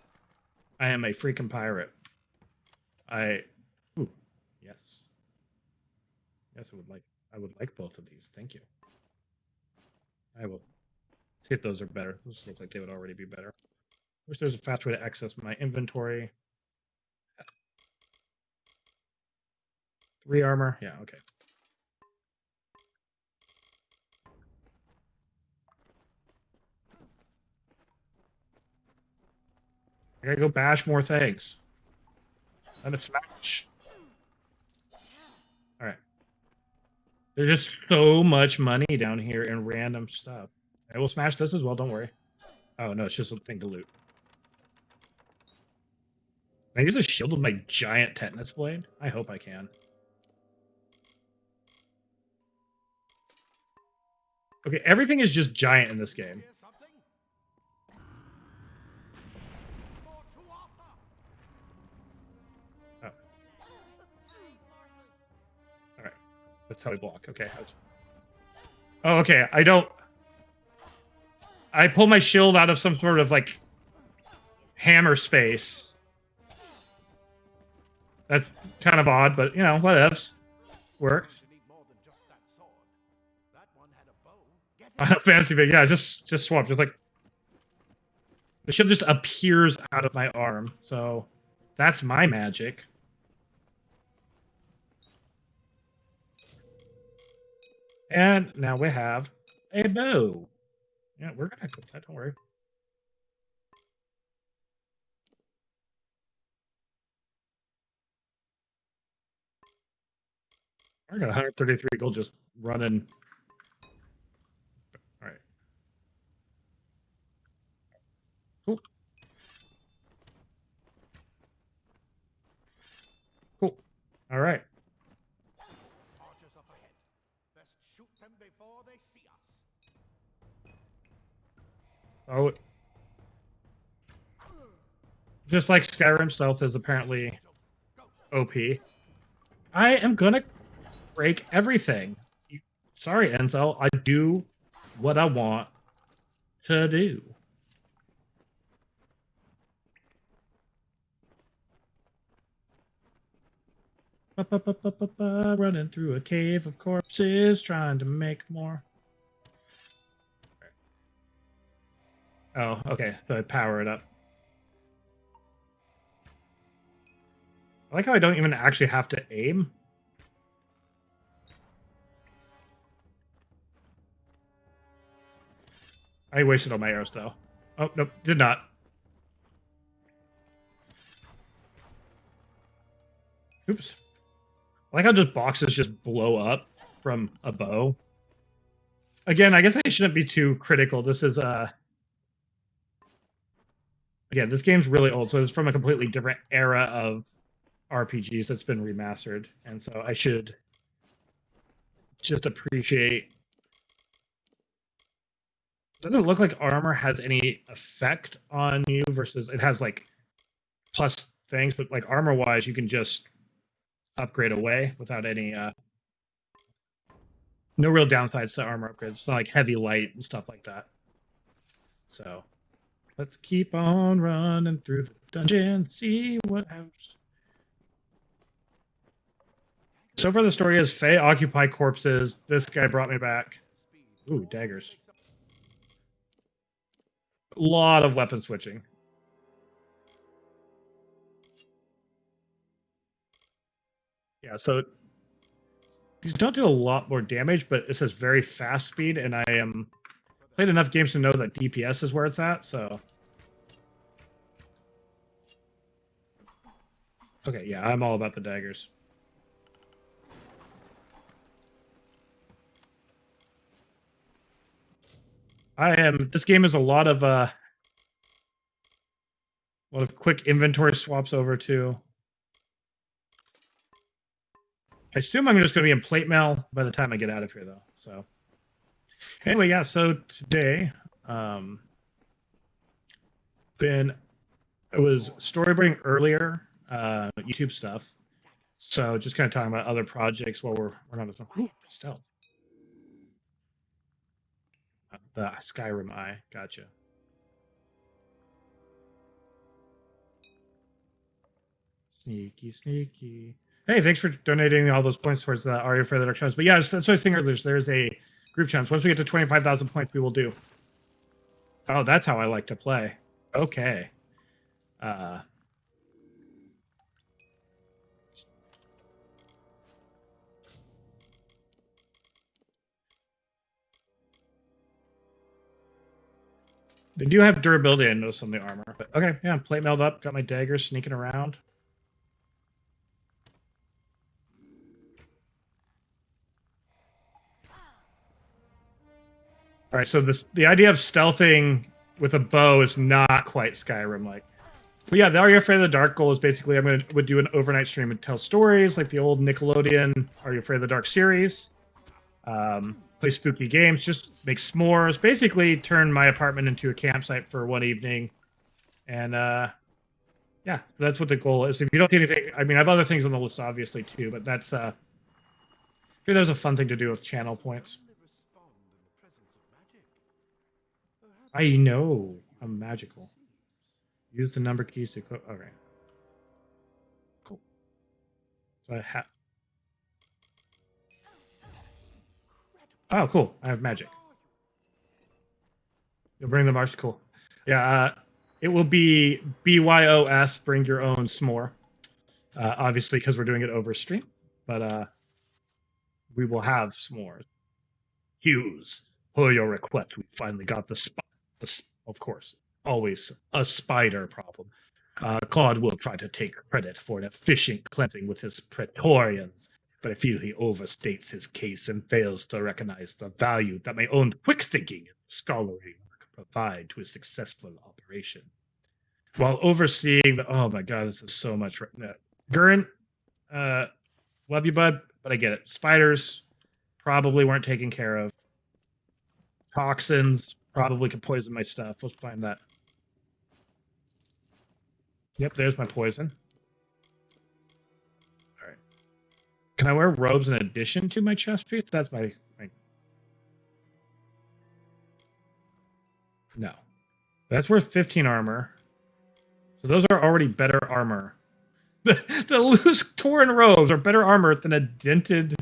I am a freaking pirate. Ooh, yes. Yes, I would like both of these. Thank you. I will see if those are better. Those look like they would already be better. Wish there's a fast way to access my inventory. 3 armor. Yeah, okay. I gotta go bash more things. And a smash. Alright. There's just so much money down here in random stuff. I will smash this as well, don't worry. Oh no, it's just a thing to loot. Can I use a shield with my giant tetanus blade? I hope I can. Okay, everything is just giant in this game. Hear something? More to offer. Oh. Alright. That's how we block. Okay. Oh, okay. I pull my shield out of some sort of, like, hammer space. That's kind of odd, but, you know, whatevs. Works. You need more than just that sword. That one had a bow. Get it? Fancy, but yeah, just swap. Just like the shield just appears out of my arm, so that's my magic. And now we have a bow. Yeah, we're gonna equip that. Don't worry. I got 133 gold just running. All right. Cool. Cool. All right. Archers up ahead. Best shoot them before they see us. Oh. Just like Skyrim, stealth is apparently OP. I am gonna break everything. Sorry, Enzel. I do what I want to do. Running through a cave of corpses, trying to make more. Oh, okay. So I power it up. I like how I don't even actually have to aim. I wasted all my arrows, though. Oh, nope, did not. Oops. I like how just boxes just blow up from a bow. Again, I guess I shouldn't be too critical. This is, again, this game's really old, so it's from a completely different era of RPGs that's been remastered. And so I should just appreciate. Doesn't look like armor has any effect on you versus it has like plus things, but like armor wise, you can just upgrade away without any no real downsides to armor upgrades. It's not like heavy, light, and stuff like that. So let's keep on running through the dungeon, see what happens. So far, the story is Fae occupy corpses. This guy brought me back. Ooh, daggers. A lot of weapon switching. Yeah, so these don't do a lot more damage, but it says very fast speed, and I am played enough games to know that DPS is where it's at, so. Okay, yeah, I'm all about the daggers. This game is a lot of quick inventory swaps over to. I assume I'm just going to be in plate mail by the time I get out of here, though. So, anyway, yeah. So today, it was storyboarding earlier, YouTube stuff. So just kind of talking about other projects while we're on this one. Ooh, stealth. The Skyrim eye. Gotcha. Sneaky, sneaky. Hey, thanks for donating all those points towards the Are You Afraid of the Dark Shadows? But yeah, that's what I was saying earlier. There's a group challenge. Once we get to 25,000 points, we will do. Oh, that's how I like to play. Okay. They do have durability, I noticed, on the armor. But okay, yeah, plate mailed up. Got my dagger sneaking around. All right, so the idea of stealthing with a bow is not quite Skyrim-like. But yeah, the Are You Afraid of the Dark goal is basically would do an overnight stream and tell stories like the old Nickelodeon Are You Afraid of the Dark series. Play spooky games, just make s'mores. Basically, turn my apartment into a campsite for one evening. And yeah, that's what the goal is. If you don't do anything, I mean, I have other things on the list, obviously, too, but that's I feel that was a fun thing to do with channel points. Only respond in the presence of magic. Perhaps I know I'm magical. Use the number keys to equip. Okay. Cool. So I have. Oh, cool. I have magic. You'll bring the march. Cool. Yeah. It will be BYOS. Bring your own s'more. Obviously, because we're doing it over stream, but we will have s'mores. Hughes, per your request, we finally got of course, always a spider problem. Claude will try to take credit for an efficient cleansing with his Praetorians, but I feel he overstates his case and fails to recognize the value that my own quick thinking and scholarly work provide to a successful operation. While overseeing the, oh my god, this is so much. Gurren, love you, bud, but I get it. Spiders probably weren't taken care of. Toxins probably could poison my stuff. Let's find that. Yep, there's my poison. All right. Can I wear robes in addition to my chest piece? That's my... No. That's worth 15 armor. So those are already better armor. The loose torn robes are better armor than a dented...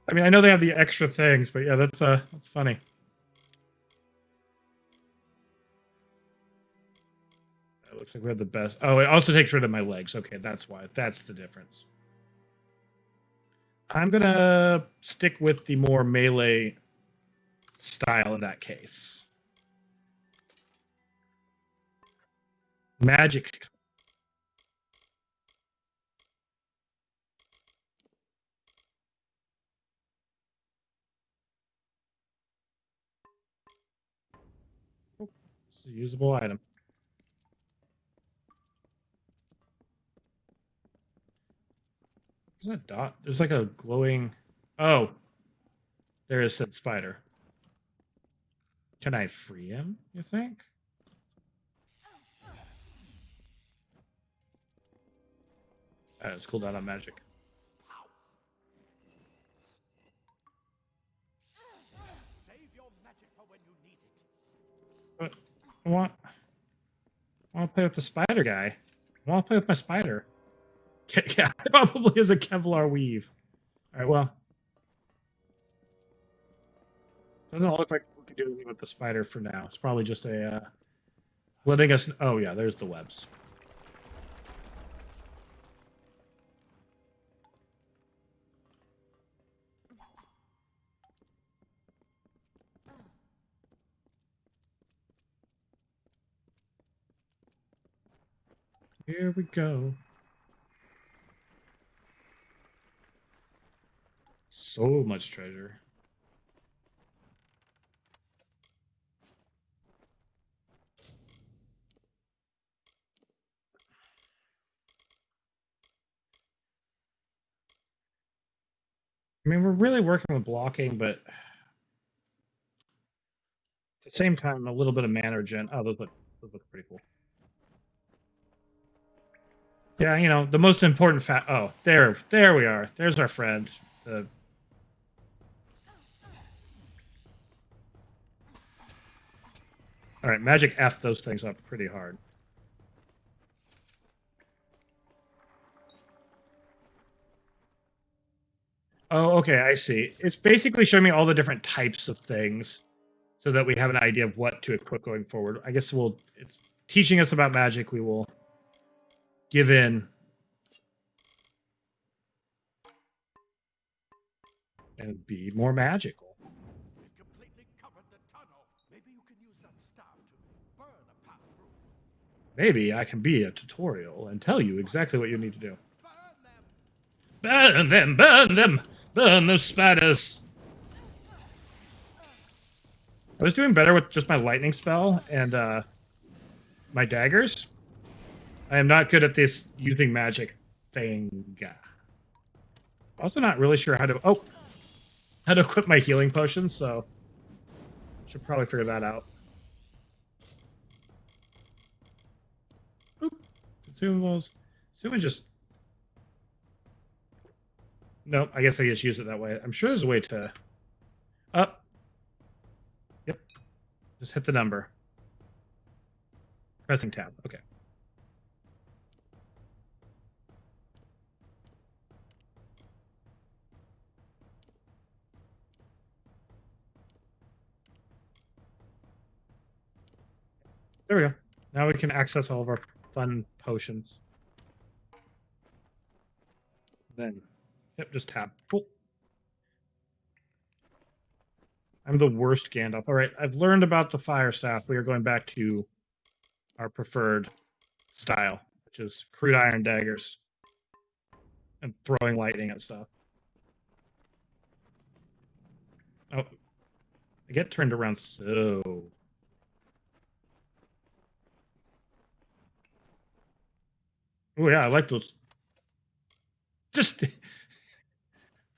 I mean, I know they have the extra things, but yeah, that's funny. It looks like we have the best. Oh, it also takes rid of my legs. Okay, that's why. That's the difference. I'm gonna stick with the more melee style in that case. Magic. It's a usable item. There's a dot. There's like a glowing. Oh, there is said spider. Can I free him? You think? It's cool down on magic. save your magic for when you need it. But I want to play with the spider guy. I want to play with my spider. Yeah, it probably is a Kevlar weave. All right, well. Doesn't look like we can do anything with the spider for now. It's probably just a letting us. Oh yeah, there's the webs. Here we go. So much treasure. I mean, we're really working with blocking, but at the same time, a little bit of mana regen. Oh, those look pretty cool. Yeah, you know, the most important fact. Oh, there we are. There's our friend. All right, magic F those things up pretty hard. Oh, okay, I see. It's basically showing me all the different types of things so that we have an idea of what to equip going forward. I guess it's teaching us about magic. We will give in and be more magical. It completely covered the tunnel. Maybe you can use that staff to burn a path through. Maybe I can be a tutorial and tell you exactly what you need to do. Burn them! Burn them! Burn them! Burn those spiders! I was doing better with just my lightning spell and my daggers. I am not good at this using magic thing. Also not really sure how to equip my healing potions, so should probably figure that out. Boop. Consumables. Assuming just... Nope, I guess I just use it that way. I'm sure there's a way to... Yep. Just hit the number. Pressing tab. Okay. There we go. Now we can access all of our fun potions. Then, yep, just tab. Cool. I'm the worst Gandalf. All right, I've learned about the fire staff. We are going back to our preferred style, which is crude iron daggers and throwing lightning at stuff. Oh, I get turned around so... Oh yeah, I like those. Just...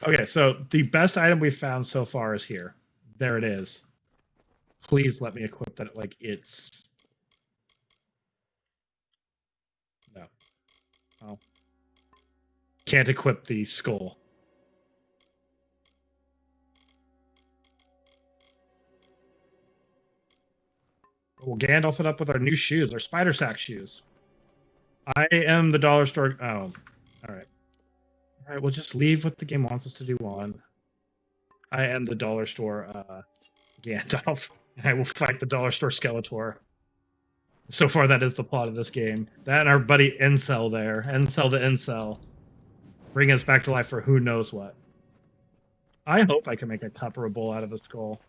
Okay, so the best item we've found so far is here. There it is. Please let me equip that like it's... No. Oh. Can't equip the skull. We'll Gandalf it up with our new shoes, our spider sack shoes. I am the dollar store... Oh. All right. All right, we'll just leave what the game wants us to do on. I am the dollar store Gandalf. And I will fight the dollar store Skeletor. So far, that is the plot of this game. That and our buddy Incel there. Incel the Incel. Bring us back to life for who knows what. I hope I can make a cup or a bowl out of a skull.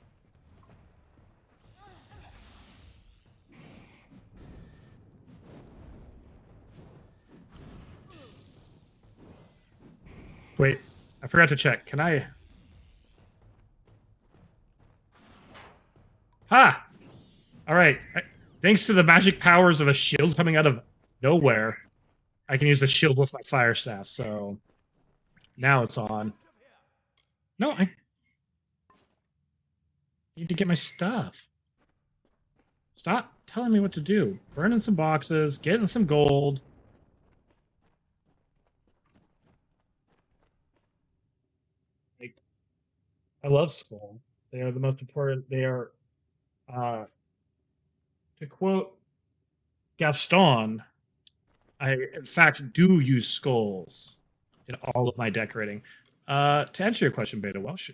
Wait, I forgot to check. Can I... Ha! All right. Thanks to the magic powers of a shield coming out of nowhere, I can use the shield with my fire staff, so... Now it's on. No, I need to get my stuff. Stop telling me what to do. Burning some boxes, getting some gold. Like, I love Skull. They are the most important. They are, to quote Gaston, I in fact do use skulls in all of my decorating. To answer your question, Beta Welsh,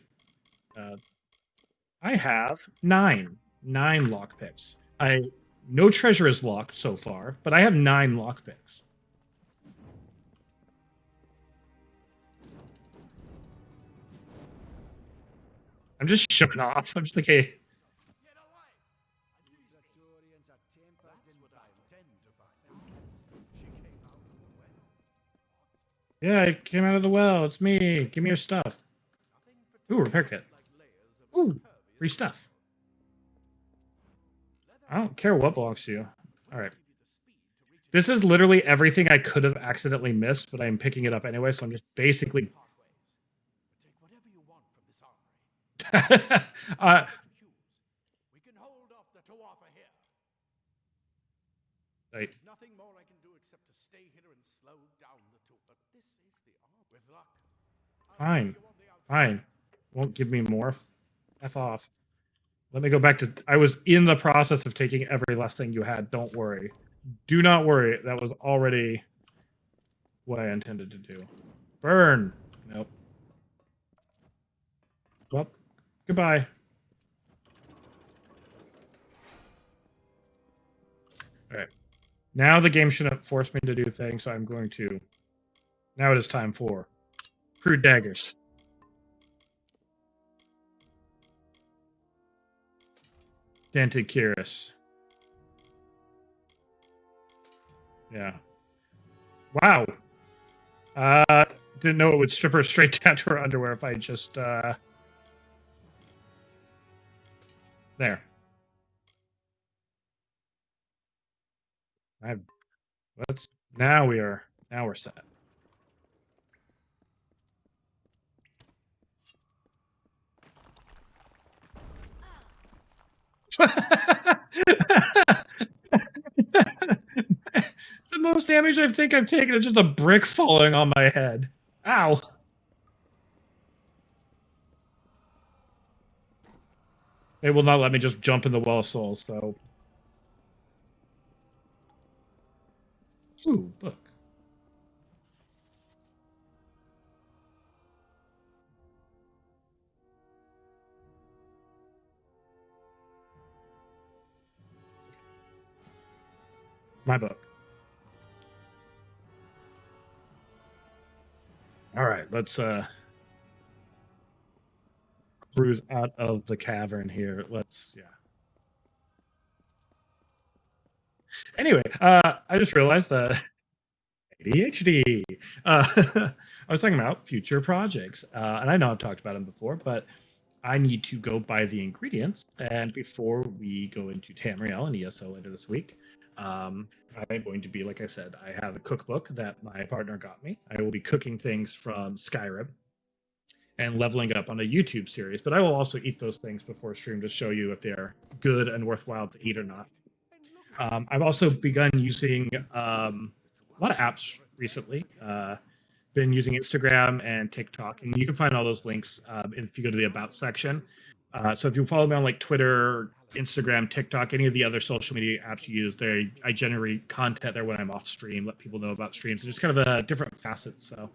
I have nine lockpicks. No treasure is locked so far, but I have 9 lockpicks. I'm just shooken off. I'm just like, hey. Get away! These Arcturians are tempered. That's what I intend to find. She came out of the well. Yeah, I came out of the well. It's me. Give me your stuff. Ooh, repair kit. Ooh, free stuff. I don't care what belongs to you. All right. This is literally everything I could have accidentally missed, but I'm picking it up anyway, so I'm just basically... Take whatever you want from this armory. We can hold off the Tuatha here. Right. There's nothing more I can do except to stay here and slow down the two. But this is the armory. With luck. Fine. Fine. Won't give me more. F off. Let me go back to... I was in the process of taking every last thing you had. Don't worry. Do not worry. That was already what I intended to do. Burn. Nope. Well, goodbye. All right. Now the game shouldn't force me to do things, so I'm going to. Now it is time for crude daggers. Dented Curious. Yeah. Wow. Didn't know it would strip her straight down to her underwear if I just there. I let's now we're set. The most damage I think I've taken is just a brick falling on my head. Ow. It will not let me just jump in the well of souls, so. Ooh, book. My book. All right, let's cruise out of the cavern here. Let's Anyway, I just realized ADHD. I was talking about future projects, and I know I've talked about them before, but I need to go buy the ingredients. And before we go into Tamriel and ESO later this week, I'm going to be, like I said, I have a cookbook that my partner got me. I will be cooking things from Skyrim and leveling up on a YouTube series, but I will also eat those things before stream to show you if they're good and worthwhile to eat or not. I've also begun using a lot of apps recently. Been using Instagram and TikTok, and you can find all those links if you go to the About section. So if you follow me on like Twitter, Instagram, TikTok, any of the other social media apps you use, there I generate content there when I'm off stream, let people know about streams. There's kind of a different facets. So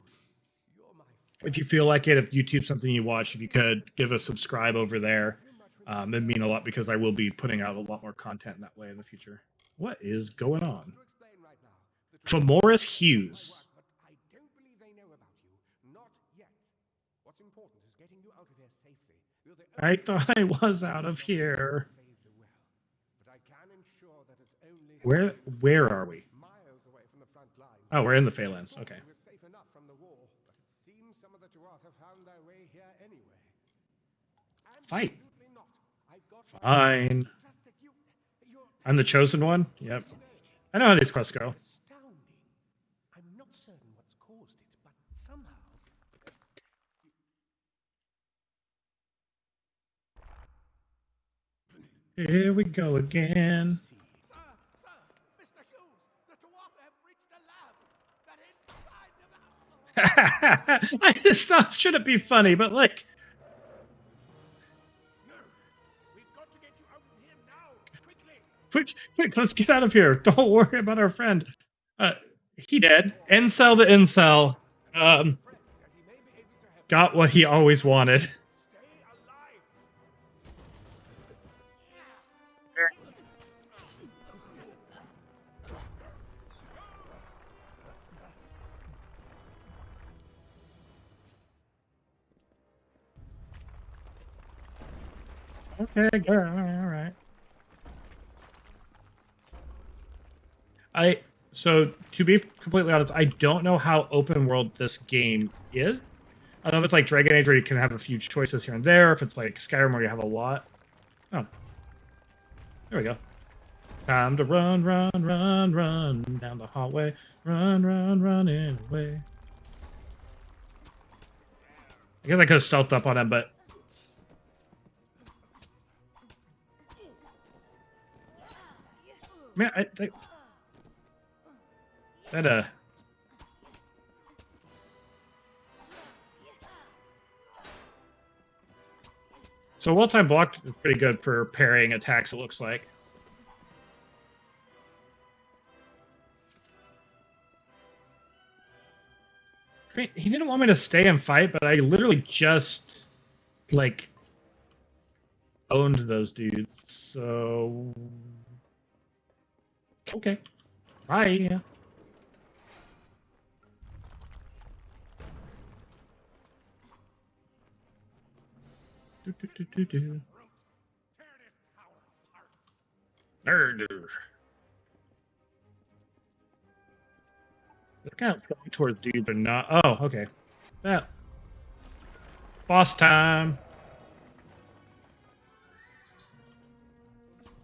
if you feel like it, if YouTube's something you watch, if you could give a subscribe over there, it'd mean a lot because I will be putting out a lot more content in that way in the future. What is going on? Femoris Hughes. I don't believe they know about you. Not yet. What's important is getting you out of here safely. You're the I thought I was out of here. but I can ensure that it's only Where are we? miles away from the front line. Oh, we're in the Phalanx. Okay. It was safe enough from the war, but it seems some of the Dwarf have found their way here anyway. Fight. Absolutely not. I've got Fine. trust that you're I'm the chosen one? Yep. I know how these quests go. astounding. I'm not certain what's caused it, but somehow Here we go again. Sir, Mr. Hughes, the Dwarf have reached the lab. That inside the This stuff shouldn't be funny, but like, No! We've got to get you out of here now! Quickly! quick, let's get out of here. Don't worry about our friend. He dead. Incel the incel. That he may be able to help. Got what he always wanted. Stay alive! Okay, good. All right. So to be completely honest, I don't know how open world this game is. I don't know if it's like Dragon Age where you can have a few choices here and there, if it's like Skyrim where you have a lot. Oh. There we go. Time to run down the hallway. Run away. I guess I could have stealthed up on him, but man, that So well-timed block is pretty good for parrying attacks, it looks like. I mean, he didn't want me to stay and fight, but I literally just like owned those dudes. So okay, bye. Yeah. Do, do, do, do, do. Tear this tower apart. Nerd. Look out going towards dudes or not. Oh, okay. Yeah. Boss time.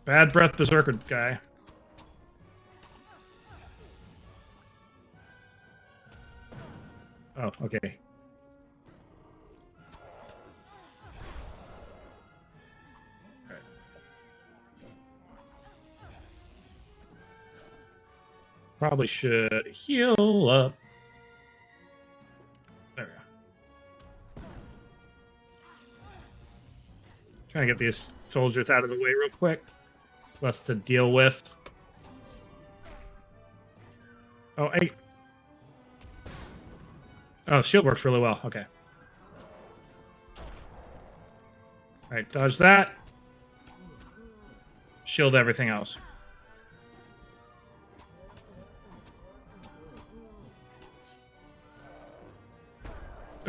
Bad breath berserker guy. Oh, okay. Alright. Probably should heal up. There we go. Trying to get these soldiers out of the way real quick. Less to deal with. Oh, hey. Oh, shield works really well. Okay. Alright, dodge that. Shield everything else.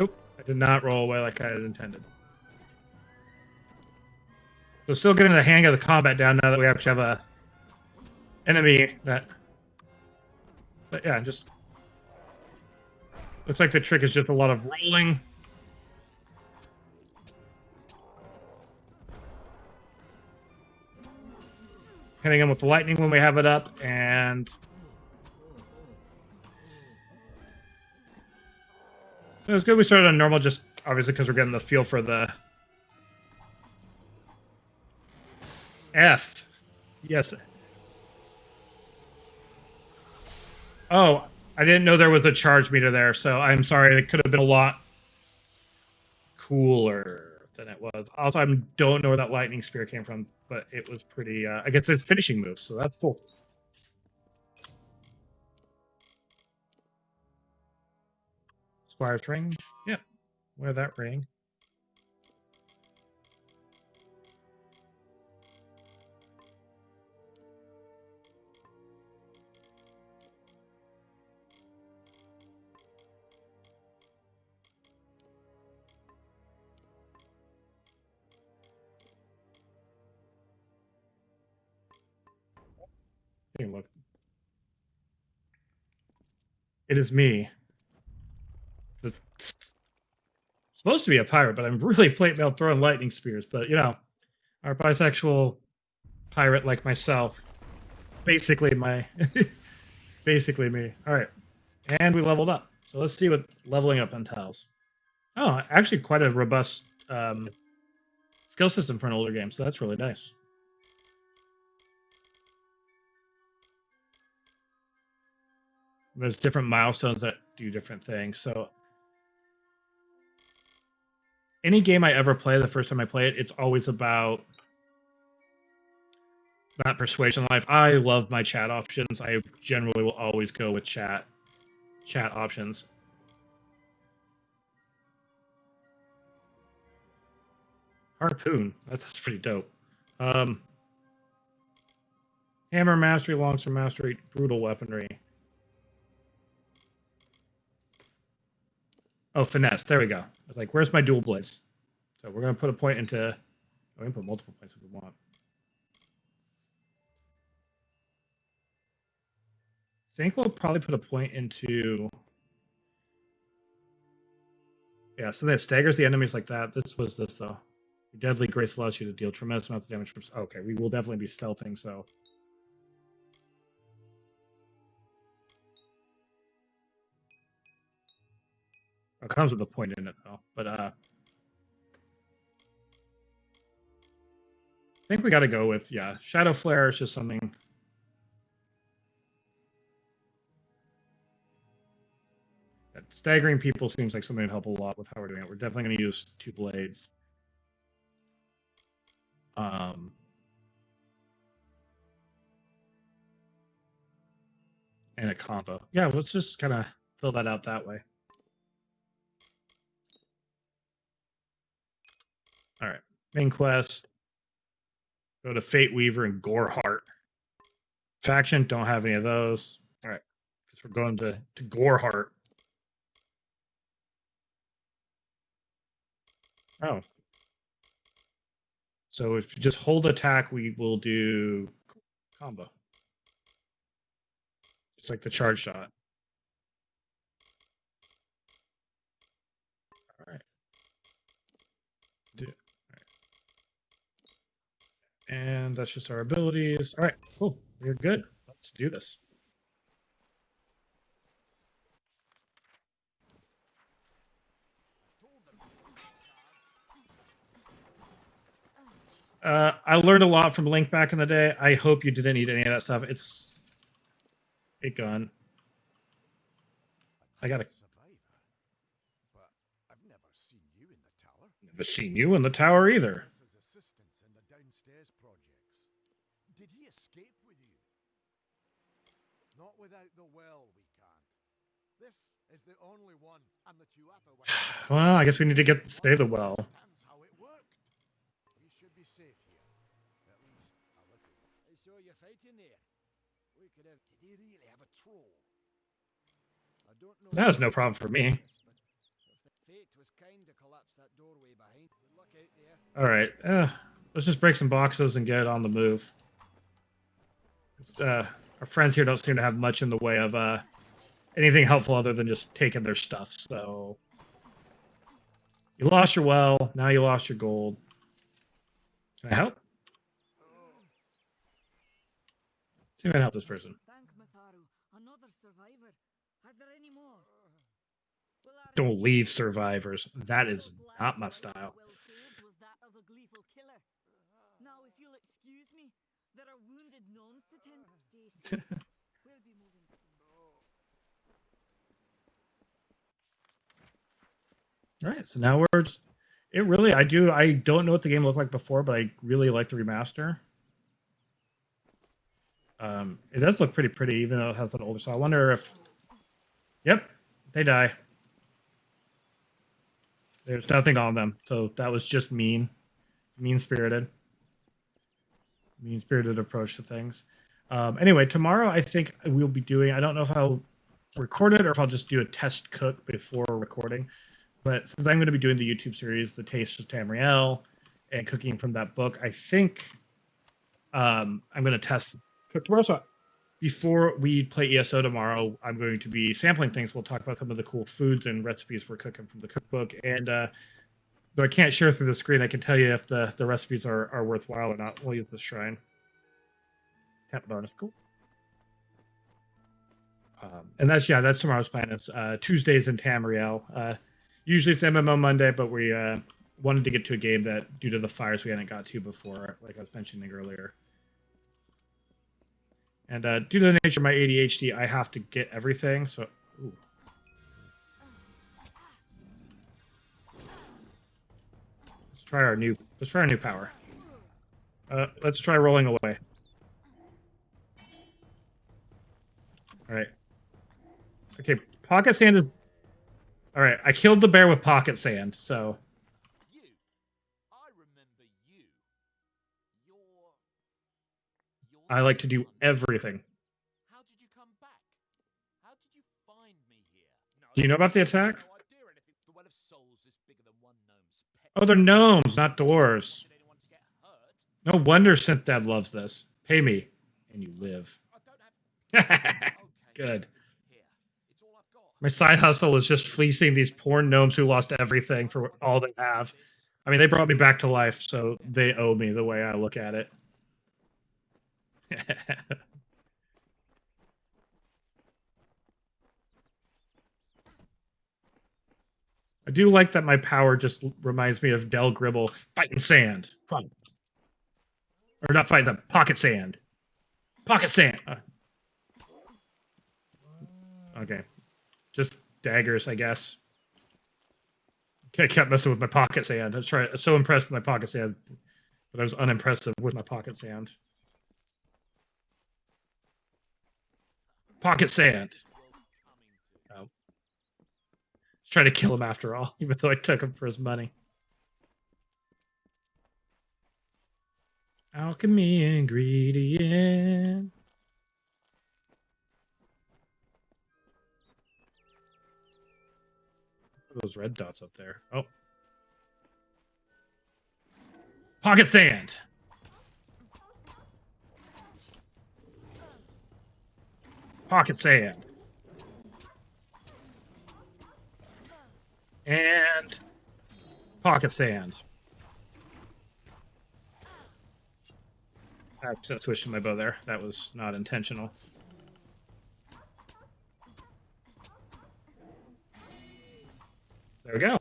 Oop, I did not roll away like I had intended. So still getting the hang of the combat down now that we actually have a enemy that... But yeah, just... Looks like the trick is just a lot of rolling. Hitting him with the lightning when we have it up, and... So it's good we started on normal, just obviously because we're getting the feel for the... F. Yes. Oh, I didn't know there was a charge meter there, so I'm sorry. It could have been a lot cooler than it was. Also, I don't know where that lightning spear came from, but it was pretty... I guess it's finishing moves, so that's cool. Squire's ring? Yeah. Wear that ring. Hey, look. It is me. It's supposed to be a pirate, but I'm really plate mail throwing lightning spears. But, you know, our bisexual pirate like myself. Basically my... basically me. All right. And we leveled up. So let's see what leveling up entails. Oh, actually quite a robust skill system for an older game. So that's really nice. There's different milestones that do different things. So any game I ever play, the first time I play it, it's always about that persuasion life. I love my chat options. I generally will always go with chat options. Harpoon. That's pretty dope. Hammer mastery, longsword mastery, brutal weaponry. Oh, finesse. There we go. I was like, where's my dual blades? So we're going to put a point into... Oh, we can put multiple points if we want. I think we'll probably put a point into... Yeah, so that staggers the enemies like that. This was this, though. Your deadly grace allows you to deal tremendous amount of damage from... Okay, we will definitely be stealthing, so... It comes with a point in it, though. But, I think we got to go with, yeah, Shadow Flare is just something... Staggering people seems like something that help a lot with how we're doing it. We're definitely going to use 2 blades. And a combo. Yeah, let's just kind of fill that out that way. All right. Main quest. Go to Fate Weaver and Goreheart. Faction, don't have any of those. All right. Guess we're going to Goreheart. Oh. So if you just hold attack, we will do combo. Just like the charge shot. All right. And that's just our abilities. All right, cool. We're good. Let's do this. I learned a lot from Link back in the day. I hope you didn't need any of that stuff. It's it gone. I gotta. Survivor. But I've never seen you in the tower. Never seen you in the tower either. His assistants in the downstairs projects. Did he escape with you? Not without the well, we can't. This is the only one, and the Tuatha. Well, I guess we need to save the well. Understands how it worked. We should be safe here, at least a little. I saw you fighting there. We could have. Did he really have a troll? I don't know. That was no problem for me. Fate was kind to collapse that doorway behind. Good luck out there. All right, let's just break some boxes and get on the move. Our friends here don't seem to have much in the way of anything helpful other than just taking their stuff. So you lost your well. Now you lost your gold. Can I help? See if I can help this person. Thank Matharu. Another survivor. Are there any more? Don't leave survivors. That is not my style. Well saved was that of a gleeful killer. Now, if you'll excuse me, there are wounded gnomes to tend. Stay safe. We'll be moving soon. All right, so now we're. It really, I don't know what the game looked like before, but I really like the remaster. It does look pretty, even though it has that older. So I wonder if. Yep, they die. There's nothing on them, so that was just mean-spirited approach to things. Anyway, tomorrow I think we'll be doing. I don't know if I'll record it or if I'll just do a test cook before recording. But since I'm going to be doing the YouTube series, The Taste of Tamriel, and cooking from that book, I think I'm going to test cook tomorrow. So before we play ESO tomorrow, I'm going to be sampling things. We'll talk about some of the cool foods and recipes for cooking from the cookbook. And though I can't share through the screen, I can tell you if the recipes are worthwhile or not. We'll use the shrine. Tap bonus, cool. And that's tomorrow's plan. It's Tuesdays in Tamriel. Usually it's MMO Monday, but we wanted to get to a game that, due to the fires, we hadn't got to before, like I was mentioning earlier. And due to the nature of my ADHD, I have to get everything. So, ooh. Let's try our new power. Let's try rolling away. All right. Okay, pocket sand is. All right, I killed the bear with pocket sand, so. You. I remember you. You're I like to do everything. How did you come back? How did you find me here? Do you know about the attack? No idea anything. The well of souls is bigger than one gnome's pet. Oh, they're gnomes, not dwarves. Did anyone to get hurt? No wonder Synth Dad loves this. Pay me, and you live. I don't have. Okay. Good. Here. It's all I've got. My side hustle is just fleecing these poor gnomes who lost everything for all they have. I mean, they brought me back to life, so they owe me the way I look at it. I do like that my power just reminds me of Del Gribble fighting sand. Fun. Or not fighting sand, pocket sand. Pocket sand. Okay. Just daggers, I guess. I kept messing with my pocket sand. I was so impressed with my pocket sand, but I was unimpressive with my pocket sand. Pocket sand. Oh. Let's try to kill him after all, even though I took him for his money. Alchemy ingredient. What are those red dots up there? Oh. Pocket sand. Pocket sand. And pocket sand. I switched my bow there. That was not intentional. There we go.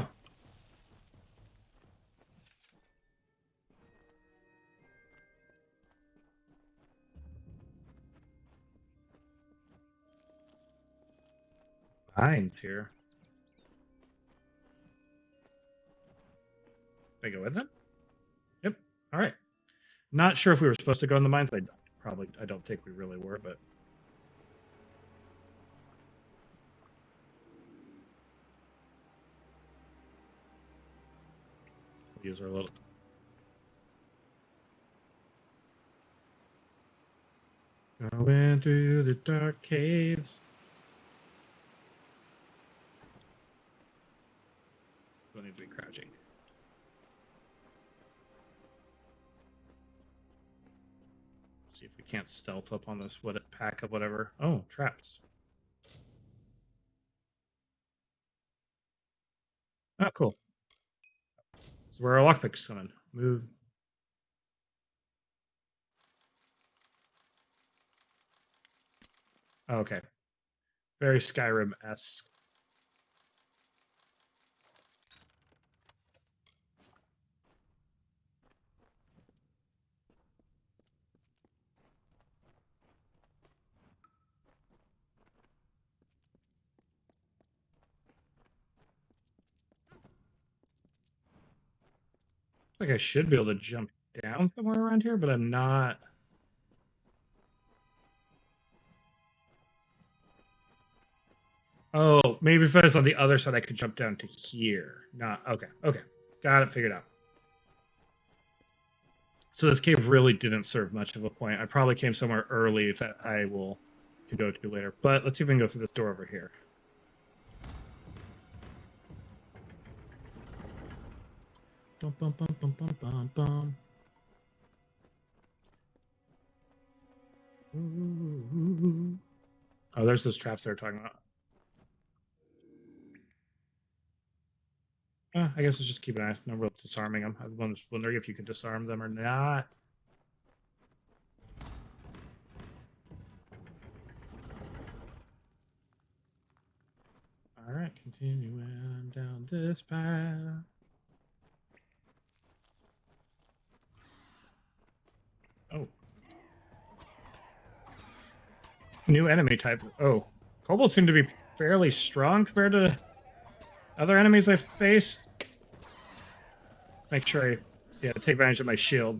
Mines here. Did I go with them? Yep. All right. Not sure if we were supposed to go in the mines. I don't think we really were, but we'll use our little. Going through the dark caves. Don't need to be crouching. See if we can't stealth up on this pack of whatever. Oh, traps. Oh, cool. So where our lockpick's coming. Move. Oh, okay. Very Skyrim-esque. Like I should be able to jump down somewhere around here, but I'm not. Oh, maybe if I was on the other side, I could jump down to here. Not okay. Okay, got it figured out. So this cave really didn't serve much of a point. I probably came somewhere early that I will to go to later. But let's see if we can go through this door over here. Bum, bum, bum, bum, bum, bum, bum. Ooh. Oh, there's those traps they're talking about. I guess let's just keep an eye on no disarming them. I was wondering if you could disarm them or not. All right, continuing down this path. Oh. New enemy type. Oh. Kobolds seem to be fairly strong compared to other enemies I've faced. Make sure I take advantage of my shield.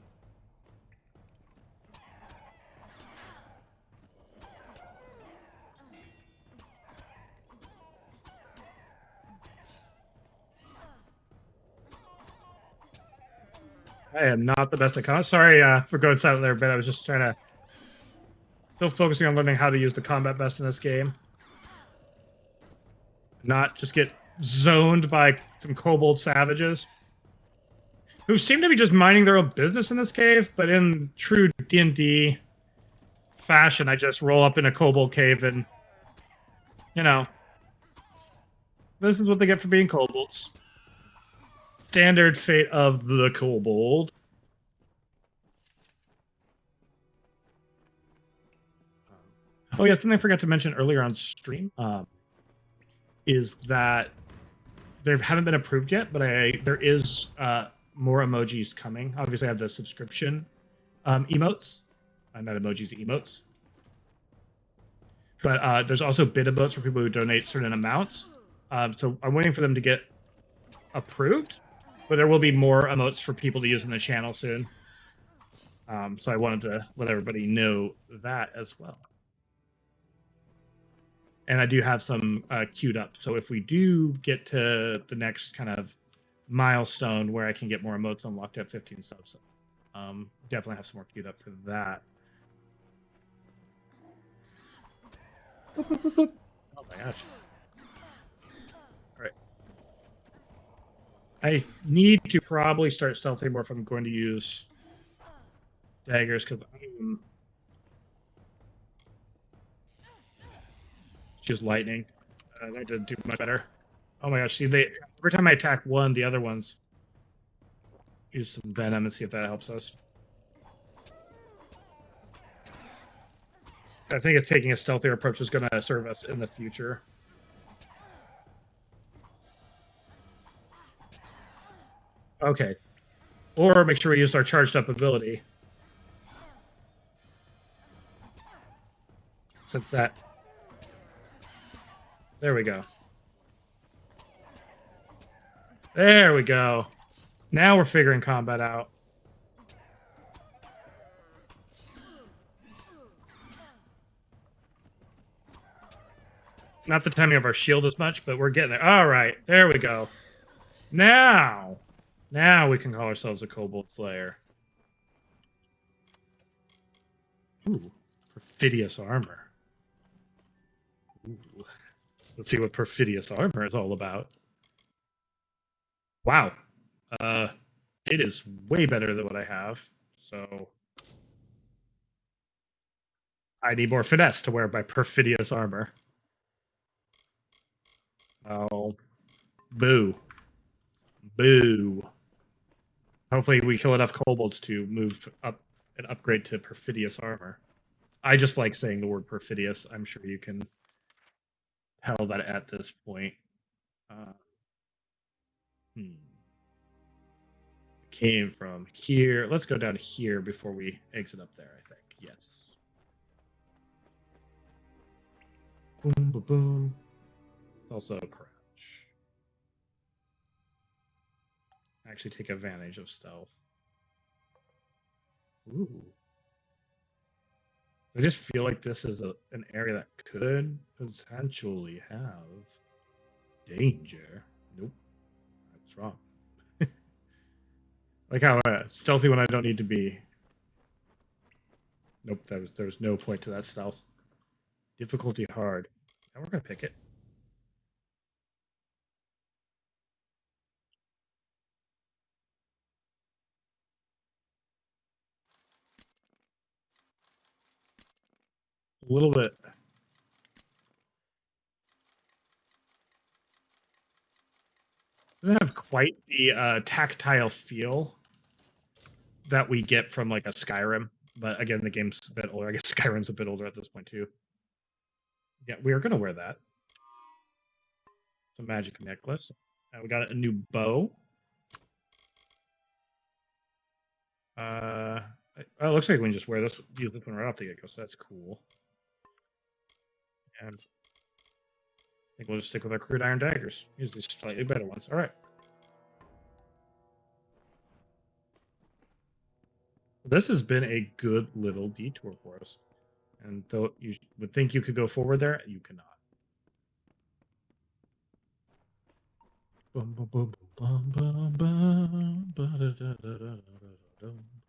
I am not the best at combat. Sorry for going silent there, but I was just trying to... Still focusing on learning how to use the combat best in this game. Not just get zoned by some kobold savages. Who seem to be just minding their own business in this cave, but in true D&D fashion, I just roll up in a kobold cave and... You know... This is what they get for being kobolds. Standard fate of the kobold. Oh yeah, something I forgot to mention earlier on stream is that they haven't been approved yet, but there is more emojis coming. Obviously, I have the subscription emotes, not emojis, emotes. But there's also bid emotes for people who donate certain amounts. So I'm waiting for them to get approved, but there will be more emotes for people to use in the channel soon. So I wanted to let everybody know that as well. And I do have some queued up. So if we do get to the next kind of milestone where I can get more emotes unlocked at 15 subs, Definitely have some more queued up for that. Oh my gosh. All right. I need to probably start stealthing more if I'm going to use daggers, because I'm just lightning. That didn't do much better. Oh my gosh! See, every time I attack one, the other ones use some venom and see if that helps us. I think it's taking a stealthier approach is going to serve us in the future. Okay. Or make sure we use our charged up ability. Since that... There we go. There we go. Now we're figuring combat out. Not the timing of our shield as much, but we're getting there. All right, there we go. Now we can call ourselves a Kobold Slayer. Ooh, perfidious armor. Ooh. Let's see what perfidious armor is all about. Wow. It is way better than what I have. So I need more finesse to wear my perfidious armor. Oh, boo. Boo. Hopefully we kill enough kobolds to move up and upgrade to perfidious armor. I just like saying the word perfidious. I'm sure you can tell that at this point. Came from here. Let's go down here before we exit up there, I think. Yes. Boom, boom, boom. Also crouch. Actually take advantage of stealth. Ooh. I just feel like this is an area that could potentially have danger. Nope. That's wrong. Like how stealthy when I don't need to be. Nope, there was no point to that stealth. Difficulty hard. And we're going to pick it. A little bit. Doesn't have quite the tactile feel that we get from like a Skyrim. But again, the game's a bit older. I guess Skyrim's a bit older at this point too. Yeah, we are going to wear that. It's a magic necklace. We got a new bow. It looks like we can just wear this, use this one right off the get-go, so that's cool. And I think we'll just stick with our crude iron daggers. Use these slightly better ones. All right. This has been a good little detour for us. And though you would think you could go forward there, you cannot. Bum, bum, bum, bum, bum, bum,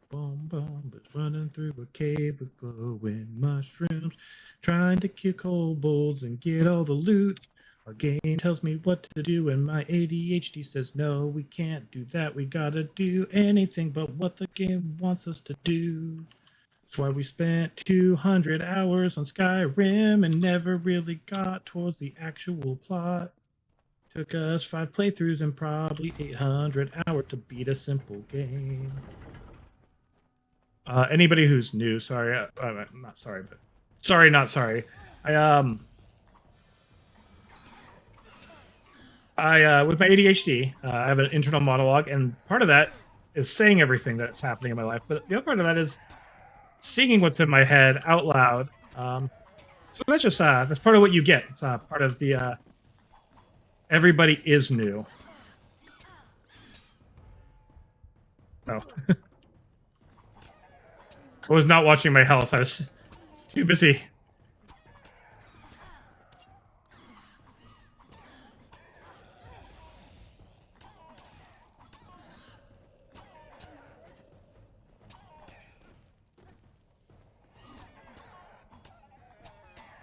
bum, bum, it's running through a cave with glowing mushrooms, trying to kill kobolds and get all the loot. Our game tells me what to do, and my ADHD says, no, we can't do that. We gotta do anything but what the game wants us to do. That's why we spent 200 hours on Skyrim and never really got towards the actual plot. Took us 5 playthroughs and probably 800 hours to beat a simple game. Anybody who's new, sorry, not sorry, but sorry, not sorry. I with my ADHD, I have an internal monologue, and part of that is saying everything that's happening in my life, but the other part of that is singing what's in my head out loud. So that's just that's part of what you get. It's part of the everybody is new. Oh. I was not watching my health. I was too busy.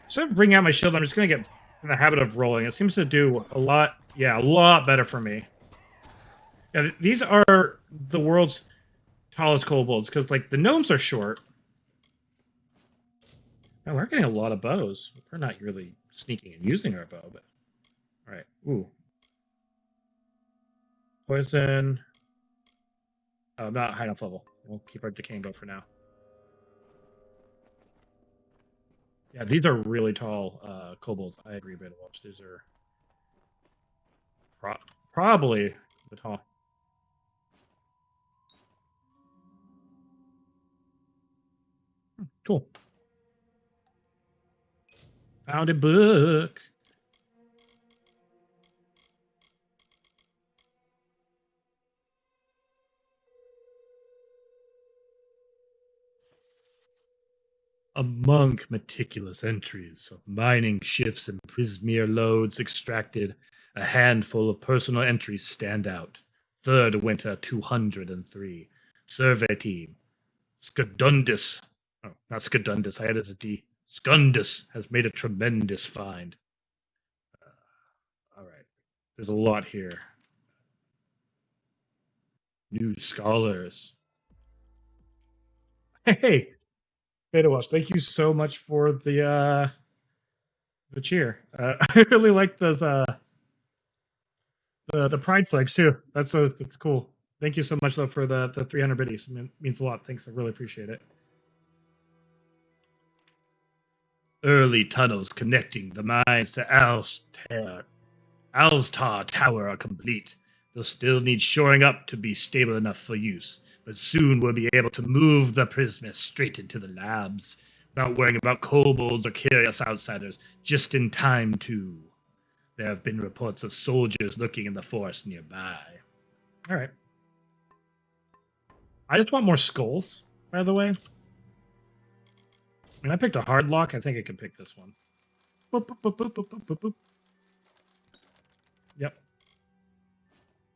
So bring out my shield. I'm just gonna get in the habit of rolling. It seems to do a lot. Yeah, a lot better for me. Yeah, these are the world's tallest kobolds because like the gnomes are short. Oh, we're getting a lot of bows. We're not really sneaking and using our bow, but all right. Ooh, poison. Oh, not high enough level. We'll keep our decaying bow for now. Yeah, these are really tall kobolds. I agree, Beta Watch. These are probably the tall. Cool. Found a book. Among meticulous entries of mining shifts and prismere loads extracted, a handful of personal entries stand out. Third winter 203. Survey team. Skadundus. Oh, not Skadundus. I added a D. Skundus has made a tremendous find. All right. There's a lot here. New scholars. Hey, Beta Watch, thank you so much for the cheer. I really like those the pride flags too. That's cool. Thank you so much though for the 300 biddies. It means a lot. Thanks. I really appreciate it. Early tunnels connecting the mines to Alstar Tower are complete. They'll still need shoring up to be stable enough for use, but soon we'll be able to move the prisoners straight into the labs without worrying about kobolds or curious outsiders, just in time to. There have been reports of soldiers looking in the forest nearby. All right. I just want more skulls, by the way. I mean, I picked a hard lock. I think I can pick this one. Boop, boop, boop, boop, boop, boop, boop, boop. Yep.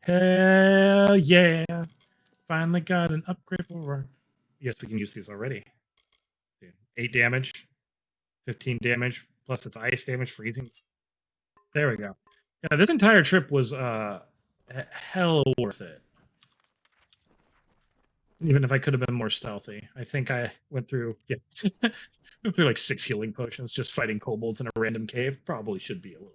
Hell yeah. Finally got an upgrade for. Yes, we can use these already. 8 damage, 15 damage, plus it's ice damage, freezing. There we go. Yeah, this entire trip was hell worth it. Even if I could have been more stealthy. I think I went through went through like 6 healing potions just fighting kobolds in a random cave. Probably should be a little.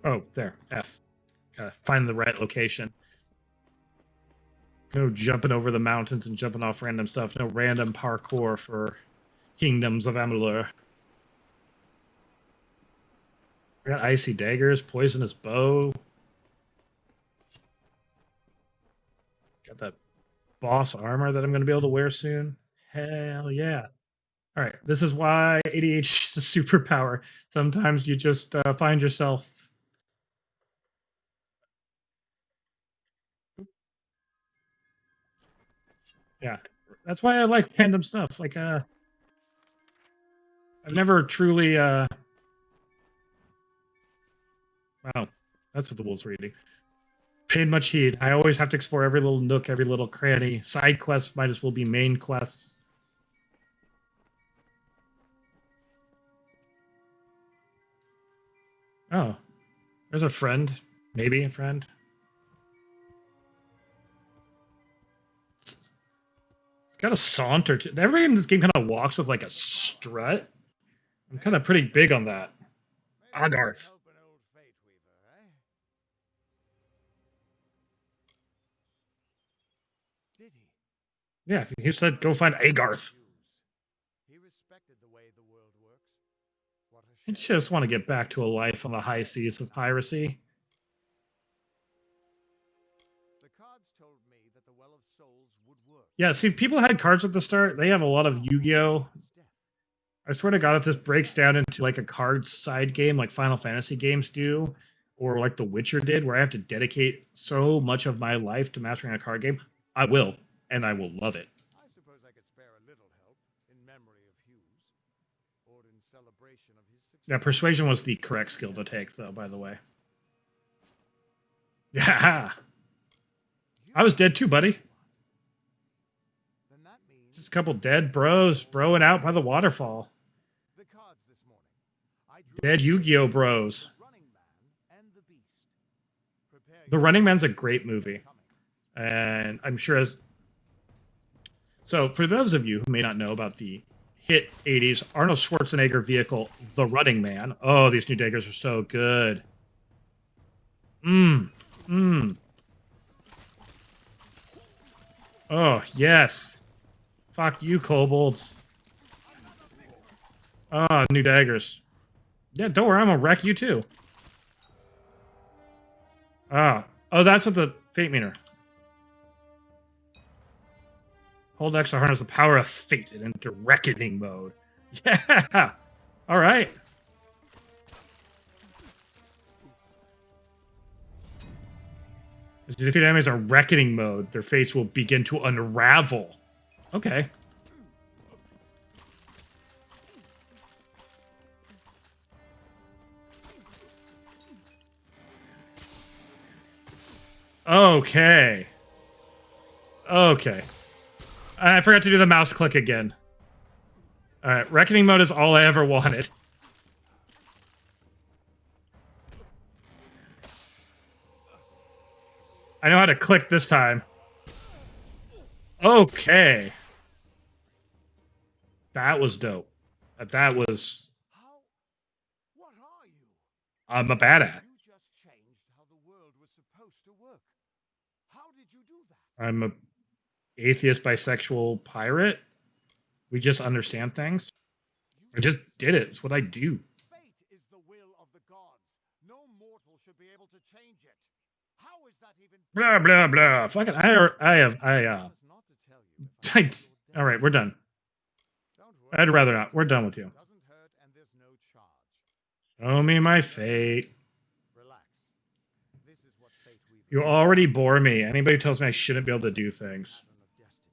Oh, there. F. Gotta find the right location. No jumping over the mountains and jumping off random stuff. No random parkour for Kingdoms of Amalur. We got icy daggers, poisonous bow. Got that boss armor that I'm going to be able to wear soon. Hell yeah. All right. This is why ADHD is a superpower. Sometimes you just find yourself. Yeah. That's why I like fandom stuff. Like, I've never truly. Wow. That's what the wolves reading. Paid much heed. I always have to explore every little nook, every little cranny. Side quests might as well be main quests. Oh, there's a friend. Maybe a friend. It's got a saunter. Everybody in this game kind of walks with like a strut. I'm kind of pretty big on that. Agarth. Help an old fate weaver, eh? Did he? Yeah, he said go find Agarth. He respected the way the world works. What I a just want to get back to a life on the high seas of piracy. The cards told me that the Well of Souls would work. Yeah, see, people had cards at the start. They have a lot of Yu-Gi-Oh! I swear to God, if this breaks down into like a card side game, like Final Fantasy games do, or like The Witcher did, where I have to dedicate so much of my life to mastering a card game, I will, and I will love it. I suppose I could spare a little help in memory of Hughes, or in celebration of his success. Yeah, Persuasion was the correct skill to take, though, by the way. Yeah. I was dead too, buddy. Then that means Just a couple dead bros broing out by the waterfall. the cards this morning. I drew Dead Yu-Gi-Oh bros. the Running Man and the Beast. Prepare The Running Man's a great movie. coming. And I'm sure as... So, for those of you who may not know about the hit 80s Arnold Schwarzenegger vehicle, The Running Man. Oh, these new daggers are so good. Oh, yes. Fuck you, kobolds. Ah, new daggers. Yeah, don't worry, I'm gonna wreck you too. Ah. Oh, that's what the fate meter. Hold X to harness the power of fate and enter reckoning mode. Yeah! Alright. As you defeat enemies in reckoning mode, their fates will begin to unravel. Okay. Okay. Okay. I forgot to do the mouse click again. Alright, reckoning mode is all I ever wanted. I know how to click this time. Okay. That was dope. That was... How? What are you? I'm a badass. You just changed how the world was supposed to work. How did you do that? I'm a atheist bisexual pirate. We just understand things. I just did it. It's what I do. Fate is the will of the gods. No mortal should be able to change it. How is that even? Blah blah blah. Fuck it. Promise not to tell you if I get your All right, we're done. Don't worry. I'd rather not. We're done with you. Doesn't hurt and there's no charge. Show me my fate. Relax. This is what fate weaves. You already bore me. Anybody who tells me I shouldn't be able to do things. Pattern of destiny.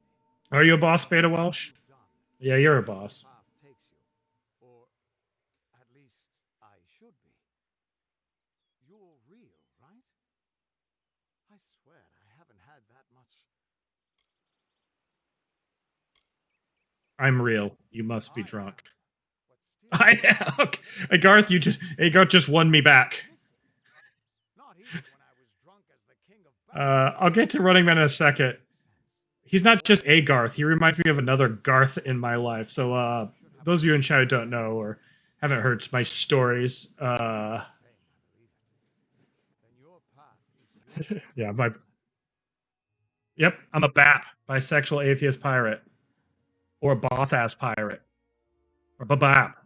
Are you a boss, Beta Welsh? You've done. Yeah, you're a boss. Path takes you. Or at least I should be. You're real, right? I swear I haven't had that much. I'm real. You must be I am, drunk. but still I am. Okay. Hey, Garth, Garth just won me back. missing. Not even when I was drunk as the king of I'll get to Running Man in a second. He's not just a Garth. He reminds me of another Garth in my life. So, those of you in chat who don't know or haven't heard my stories, yeah, yep, I'm a BAP, bisexual atheist pirate, or a boss ass pirate, or BAP,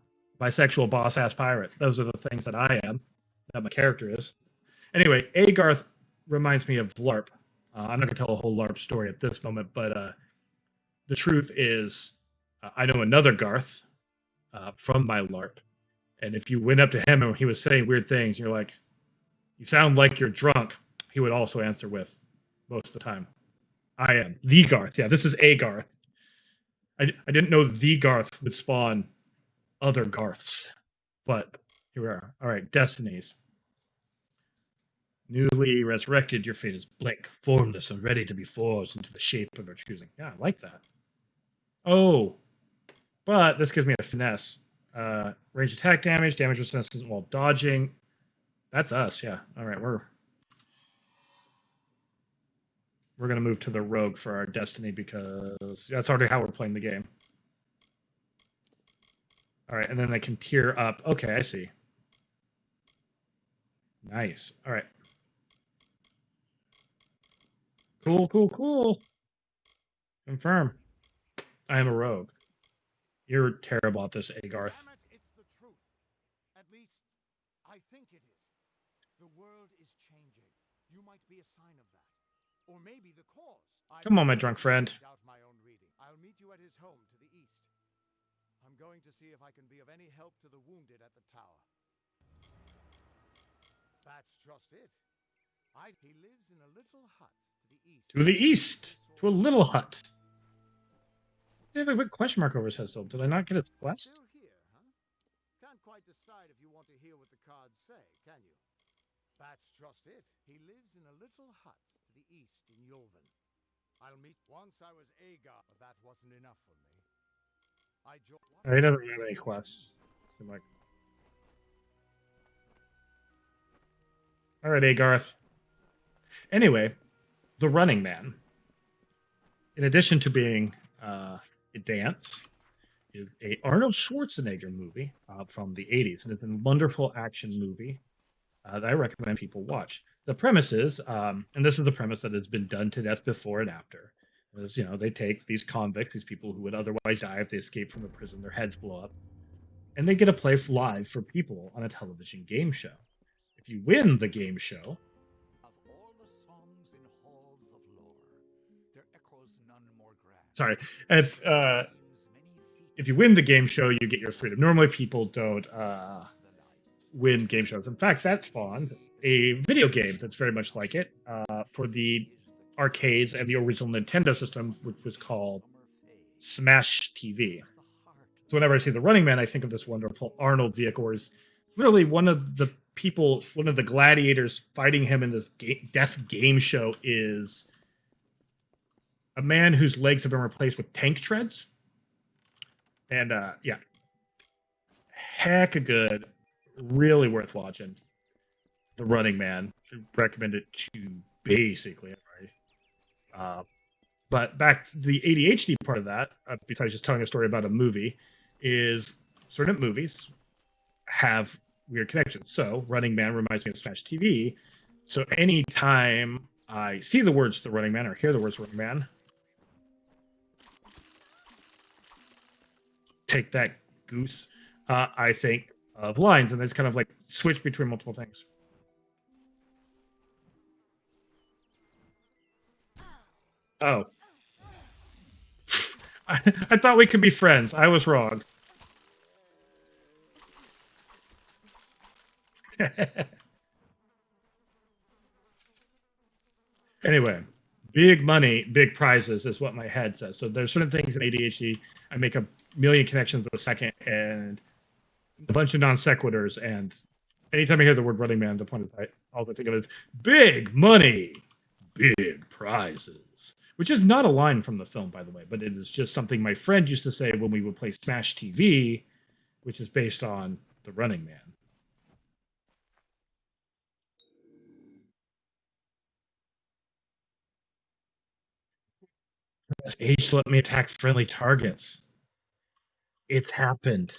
bisexual boss ass pirate. Those are the things that I am, that my character is. Anyway, Garth reminds me of LARP. I'm not gonna tell a whole LARP story at this moment, but the truth is, I know another Garth from my LARP, and if you went up to him and he was saying weird things, you're like, "You sound like you're drunk," he would also answer with, most of the time, "I am the Garth." Yeah, this is a Garth. I didn't know the Garth would spawn other Garths, but here we are. All right, destinies. Newly resurrected, your fate is blank, formless, and ready to be forged into the shape of your choosing. Yeah, I like that. Oh, but this gives me a finesse. Range attack damage, damage resistance while dodging. That's us, yeah. All right, we're gonna move to the rogue for our destiny because that's already how we're playing the game. All right, and then they can tier up. Okay, I see. Nice. All right. Cool, cool, cool. Confirm. I am a rogue. You're terrible at this, Agarth. Damn it, it's the truth. At least, I think it is. The world is changing. You might be a sign of that. Or maybe the cause. Come on, my drunk friend. Doubt my own reading. I'll meet you at his home to the east. I'm going to see if I can be of any help to the wounded at the tower. That's just it. He lives in a little hut to the east. To the east. To a little hut. They have a big question mark over his head, so did I not get his quest? Still here, huh? Can't quite decide if you want to hear what the cards say, can you? That's just it. He lives in a little hut to the east in Yulven. I'll meet once I was Agar, but that wasn't enough for me. I joined. He doesn't have any quests. So like, all right, Agarth. Anyway, The Running Man, in addition to being a dance, is a Arnold Schwarzenegger movie from the 80s, and it's a wonderful action movie that I recommend people watch. The premise is, and this is the premise that has been done to death before and after, is, they take these convicts, these people who would otherwise die if they escape from the prison, their heads blow up, and they get to play live for people on a television game show. If you win the game show, Of all the songs in halls of lore, there echoes none more grand. sorry, if you win the game show, you get your freedom. Normally, people don't win game shows. In fact, that spawned a video game that's very much like it for the arcades and the original Nintendo system, which was called Smash TV. So whenever I see The Running Man, I think of this wonderful Arnold vehicle, where he's literally one of the gladiators fighting him in this death game show is a man whose legs have been replaced with tank treads. And yeah, heck of good, really worth watching. The Running Man, recommend it to basically everybody. But back to the ADHD part of that, besides just telling a story about a movie, is certain movies have weird connections. So Running Man reminds me of Smash TV. So anytime I see the words The Running Man or hear the words Running Man, take that goose, I think of lines, and it's kind of like switch between multiple things. Oh. I thought we could be friends. I was wrong. Anyway, big money, big prizes is what my head says. So there's certain things in ADHD. I make a million connections a second and a bunch of non sequiturs. And anytime I hear the word Running Man, the point is all I think of is big money, big prizes, which is not a line from the film, by the way, but it is just something my friend used to say when we would play Smash TV, which is based on The Running Man. Press H to let me attack friendly targets. It's happened.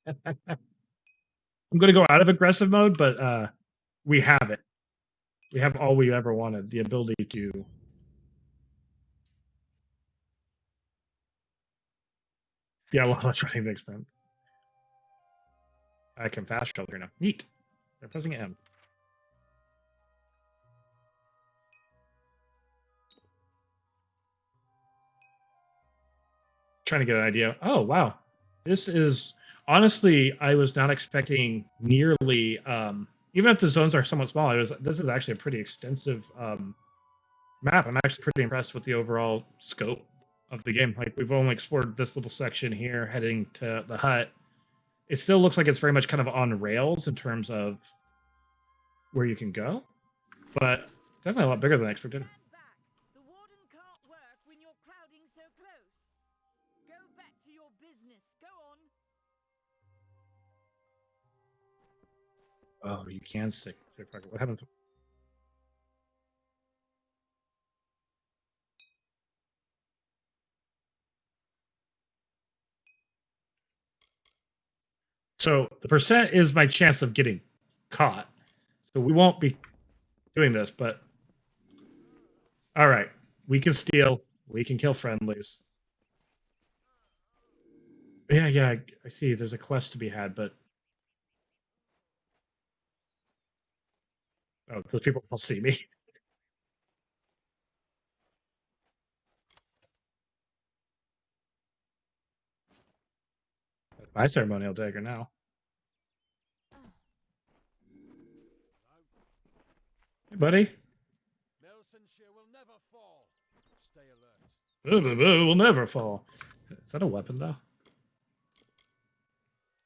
I'm going to go out of aggressive mode, but we have it. We have all we ever wanted, the ability to... Yeah, well, let's try the experiment. I can fast travel here now. Neat. They're pressing M. Trying to get an idea. Oh, wow. This is... Honestly, I was not expecting nearly... even if the zones are somewhat small, this is actually a pretty extensive map. I'm actually pretty impressed with the overall scope of the game. Like, we've only explored this little section here heading to the hut. It still looks like it's very much kind of on rails in terms of where you can go, but definitely a lot bigger than I expected. The warden can't work when you're crowding so close. Go back to your business. Go on. Oh, you can stick. What happened? So the percent is my chance of getting caught. So we won't be doing this, but all right. We can steal. We can kill friendlies. Yeah, I see. There's a quest to be had, but... Oh, those people will see me. My ceremonial dagger now. Hey, buddy. Nelsonshire will never fall. Stay alert. We'll never fall. Is that a weapon though?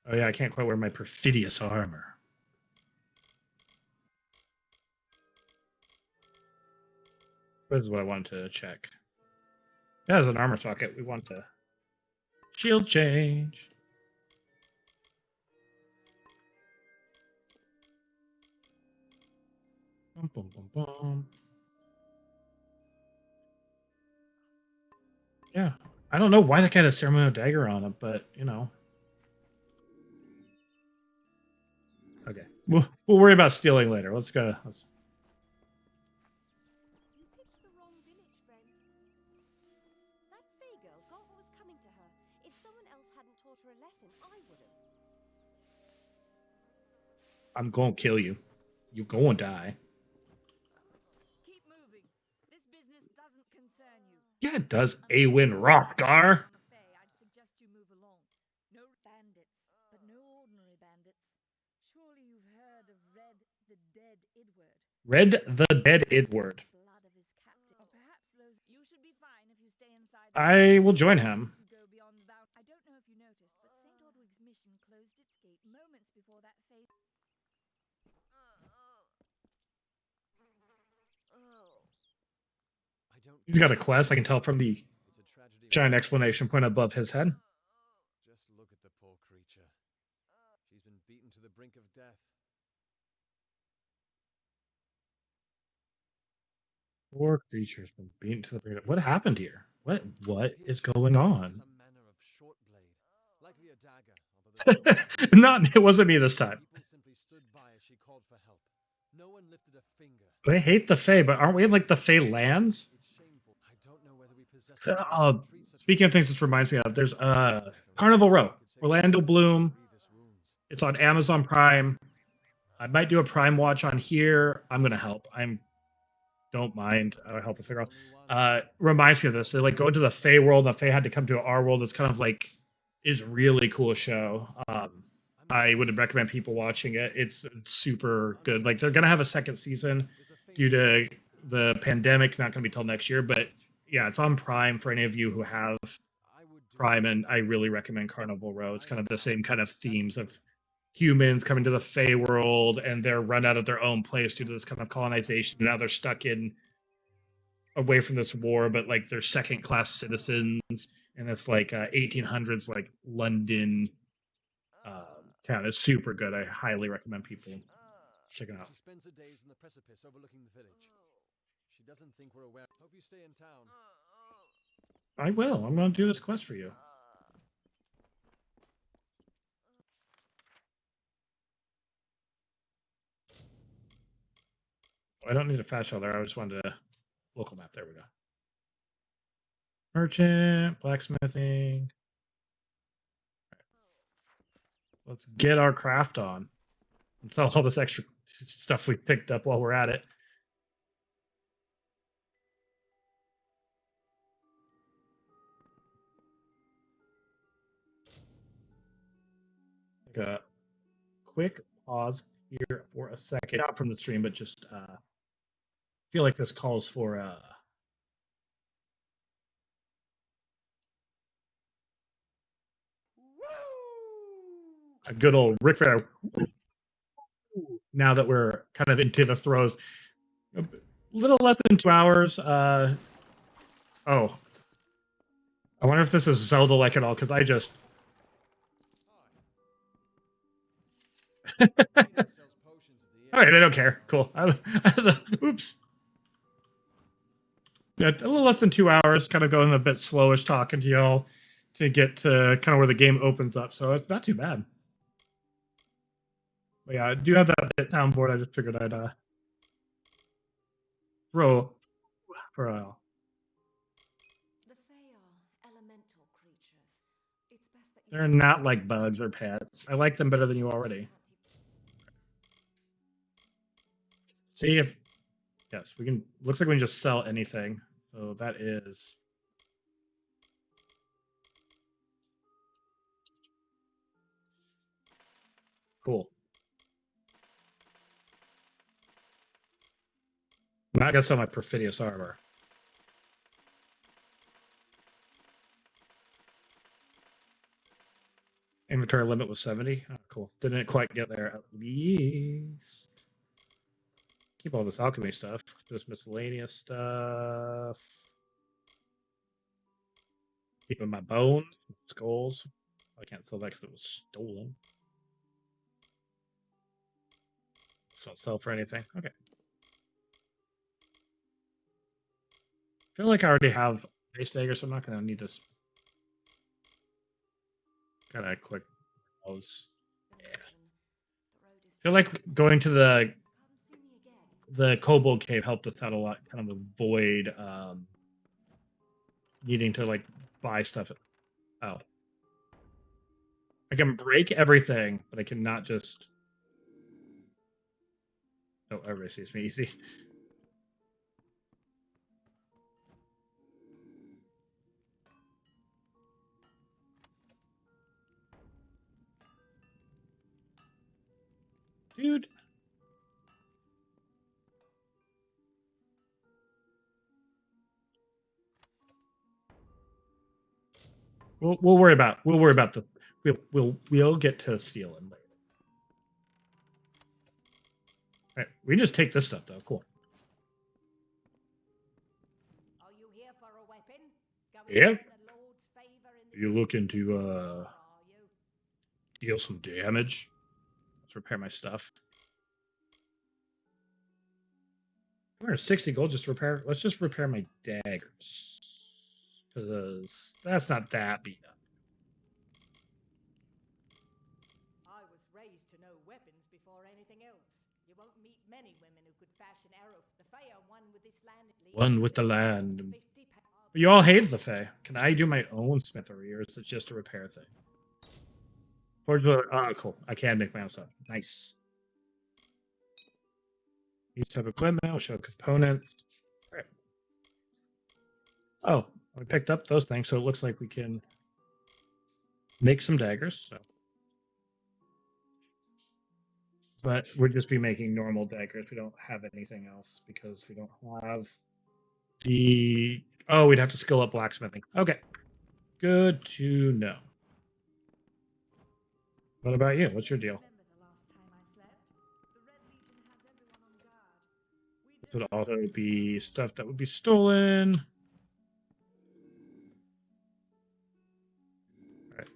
Oh yeah, I can't quite wear my perfidious armor. This is what I wanted to check. Yeah, as an armor socket, we want to shield change. Bum, bum, bum, bum. Yeah, I don't know why that guy had a ceremonial dagger on him, but you know. Okay, we'll worry about stealing later. Let's go. You picked the wrong village, friend. That Fey girl got what was coming to her. If someone else hadn't taught her a lesson, I would have. I'm gonna kill you. You're gonna die. Keep moving. This business doesn't concern you. Yeah, it does. Awen Rothgar. Fey, I'd suggest you move along. No bandits, but no ordinary bandits. Surely you've heard of Red the Dead Idward. Red the Dead Idward. Blood of his captive. Or perhaps those. You should be fine if you stay inside. I will join him. Go beyond the bound. I don't know if you noticed, but St. Ordwig's mission closed its gate moments before that fate. He's got a quest. I can tell from the It's a tragedy. giant exclamation point above his head. Just look at the poor creature. She's been beaten to the brink of death. Poor creature's been beaten to the brink. What happened here? What is going on? Some manner of short blade, likely a dagger. Although the Not, it wasn't me this time. people simply stood by as she called for help. No one lifted a finger. I hate the Fae, but aren't we in like the Fae lands? It's shameful. I don't know whether we possess. Oh, speaking of things this reminds me of, there's Carnival Row, Orlando Bloom. It's on Amazon Prime. I might do a Prime watch on here. I'm gonna help. Don't mind. I'll help to figure out. Reminds me of this. They like go into the Fae world, and the Fae had to come to our world. It's kind of like is really cool show. I would recommend people watching it. It's super good. Like they're gonna have a second season due to the pandemic, not gonna be till next year. But yeah, it's on Prime for any of you who have Prime, and I really recommend Carnival Row. It's kind of the same kind of themes of humans coming to the Fae world, and they're run out of their own place due to this kind of colonization. Now they're stuck in away from this war, but like they're second class citizens, and it's like 1800s like London town. It's super good. I highly recommend people check it out. She spends her days in the precipice overlooking the village. She doesn't think we're aware. Hope you stay in town. I will. I'm going to do this quest for you. I don't need a fast travel there. I just wanted a local map. There we go. Merchant, blacksmithing. Let's get our craft on. And sell all this extra stuff we picked up while we're at it. Take a quick pause here for a second. Not from the stream, but just feel like this calls for a good old Ric Flair. Now that we're kind of into the throes, a little less than 2 hours. Oh, I wonder if this is Zelda-like at all, because I just. All right, they don't care. Cool. Oops. Yeah, a little less than 2 hours. Kind of going a bit slowish talking to y'all to get to kind of where the game opens up. So it's not too bad. But yeah, I do have that bit soundboard. I just figured I'd throw for a. The Fey are elemental creatures. It's best that you They're not like bugs or pets. I like them better than you already. See if yes, we can. Looks like we can just sell anything. So that is cool. I gotta sell my perfidious armor. inventory limit was 70. Oh, cool. Didn't quite get there at least. Keep all this alchemy stuff. This miscellaneous stuff. Keeping my bones, skulls. I can't sell that because it was stolen. Just don't sell for anything. Okay. I feel like I already have base dagger, so I'm not going to need this. Gotta quick those. Yeah. I feel like going to the kobold cave helped us out a lot. Kind of avoid needing to like buy stuff. Oh, I can break everything, but I cannot just. Oh, everybody sees me easy. Dude. We'll worry about the we'll get to stealing later. All right, we can just take this stuff though. Cool. Are you here for a weapon? Yep. to earn a lord's favor in this You looking to Or are you? deal some damage? Let's repair my stuff. 260 gold just to repair. Let's just repair my daggers. Because that's not that beat up. I was raised to know weapons before anything else. You won't meet many women who could fashion arrow. The Fae are one with this land. One with the land. 50 But you all hate the Fae. Can I do my own smithery, or is it just a repair thing? Oh, cool. I can make my own stuff. Nice. Each type of equipment will show components. All right. Oh, we picked up those things, so it looks like we can make some daggers. So. But we'd just be making normal daggers. We don't have anything else because we don't have the... Oh, we'd have to skill up blacksmithing. Okay. Good to know. What about you? What's your deal? This would also be stuff that would be stolen. All right.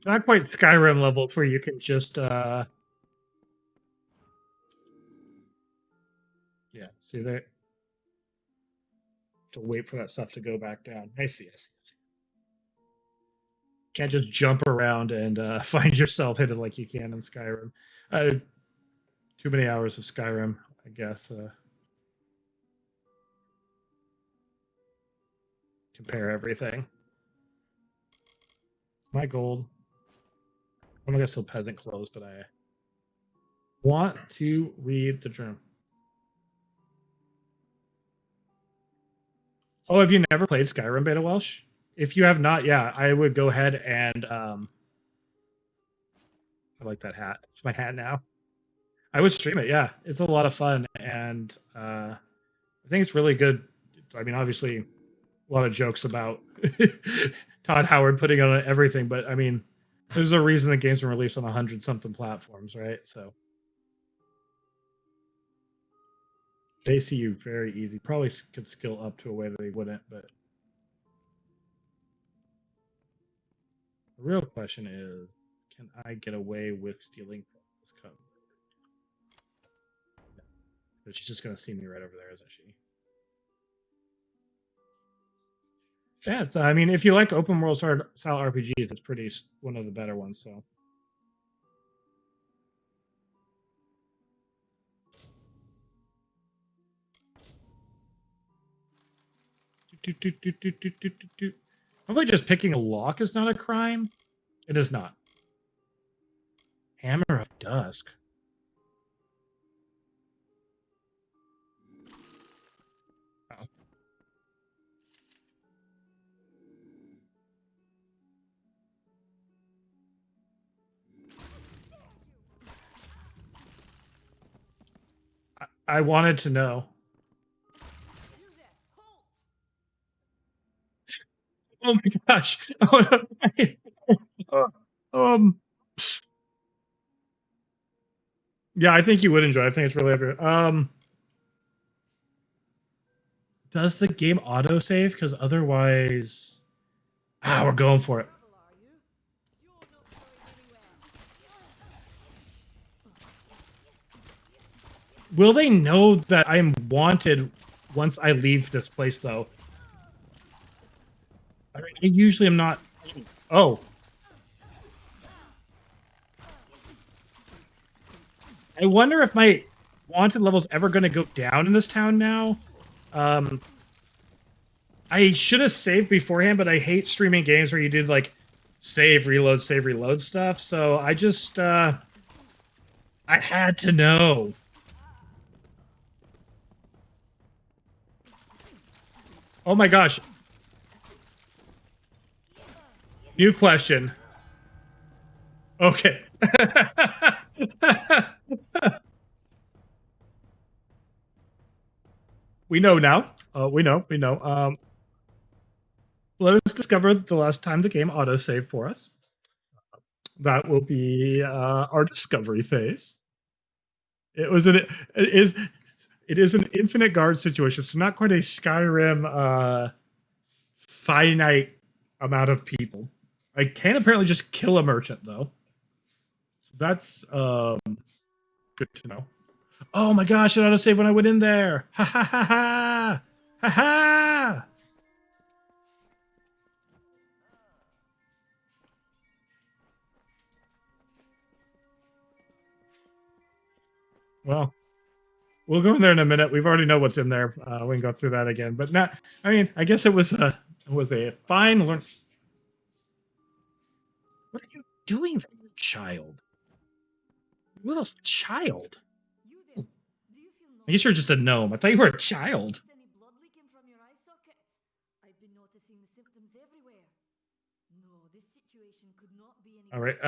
Not quite Skyrim level where you can just yeah, see there. To wait for that stuff to go back down. I see. Can't just jump around and find yourself hidden like you can in Skyrim. Too many hours of Skyrim, I guess. Compare everything. My gold. I'm gonna still peasant clothes, but I want to read the journal. Oh, have you never played Skyrim Beta Welsh? If you have not, yeah, I would go ahead and I like that hat. It's my hat now. I would stream it, yeah. It's a lot of fun, and I think it's really good. I mean, obviously, a lot of jokes about Todd Howard putting on everything, but I mean, there's a reason the game's been released on 100-something platforms, right? So they see you very easy. Probably could skill up to a way that they wouldn't, but the real question is, can I get away with stealing from this code? No. But she's just gonna see me right over there, isn't she? Yeah, it's, I mean, if you like open world style RPGs, it's pretty one of the better ones. So. Probably just picking a lock is not a crime. It is not. Hammer of Dusk. Oh. I wanted to know. Oh my gosh. Oh, Um, yeah, I think you would enjoy it. I think it's really good. Does the game autosave? Because otherwise, we're going for it. Travel, are you? You're not going anywhere. Will they know that I am wanted once I leave this place, though? I usually am not. Oh. I wonder if my wanted level's ever going to go down in this town now. I should have saved beforehand, but I hate streaming games where you do like save, reload stuff. So I just I had to know. Oh my gosh. New question. Okay. We know now. We know. Let us discover the last time the game autosaved for us. That will be our discovery phase. It is an infinite guard situation, so not quite a Skyrim finite amount of people. I can apparently just kill a merchant though. That's good to know. Oh my gosh, it autosaved when I went in there. Ha ha ha ha. Ha ha. Well, we'll go in there in a minute. We've already know what's in there. We can go through that again. But not. I mean, I guess it was a fine learn. What are you doing, there, child? Little child. You there? Do you feel I guess you're just a gnome. I thought you were a child. Any blood leaking from your eye sockets? I've been noticing the symptoms everywhere. No, this situation could not be any. All right. If